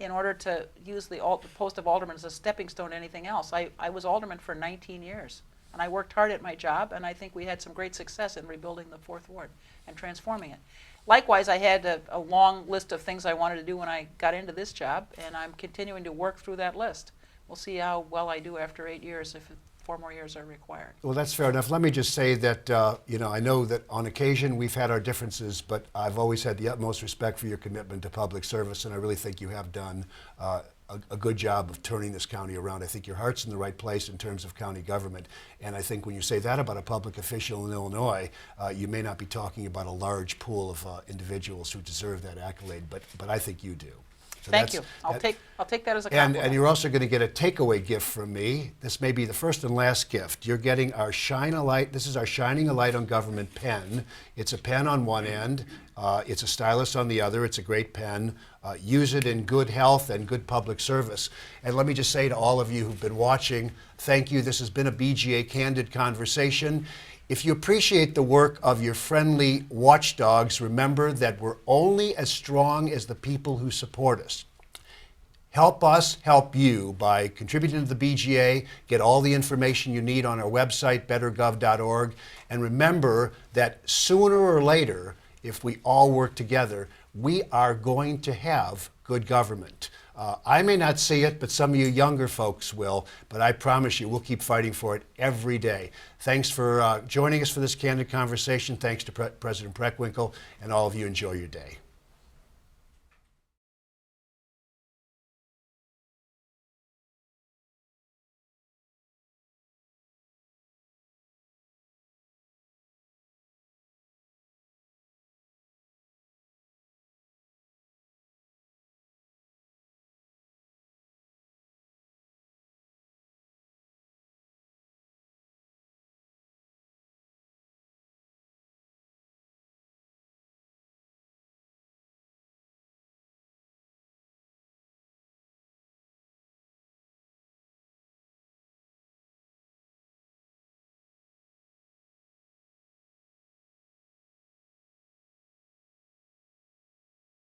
in order to use the post of alderman as a stepping stone to anything else. I was alderman for 19 years, and I worked hard at my job, and I think we had some great success in rebuilding the 4th Ward and transforming it. Likewise, I had a long list of things I wanted to do when I got into this job, and I'm continuing to work through that list. We'll see how well I do after 8 years. 4 more years are required. Well, that's fair enough. Let me just say that, I know that on occasion we've had our differences, but I've always had the utmost respect for your commitment to public service, and I really think you have done a good job of turning this county around. I think your heart's in the right place in terms of county government, and I think when you say that about a public official in Illinois, you may not be talking about a large pool of individuals who deserve that accolade, but I think you do. So Thank you. I'll take that as a compliment. and you're also going to get a takeaway gift from me. This may be the first and last gift. You're getting our Shine a Light. This is our Shining a Light on Government pen. It's a pen on one end. It's a stylus on the other. It's a great pen. Use it in good health and good public service. And let me just say to all of you who've been watching, thank you. This has been a BGA Candid conversation. If you appreciate the work of your friendly watchdogs, remember that we're only as strong as the people who support us. Help us help you by contributing to the BGA. Get all the information you need on our website, bettergov.org. And remember that sooner or later, if we all work together, we are going to have good government. I may not see it, but some of you younger folks will, but I promise you we'll keep fighting for it every day. Thanks for joining us for this candid conversation. Thanks to President Preckwinkle, and all of you enjoy your day.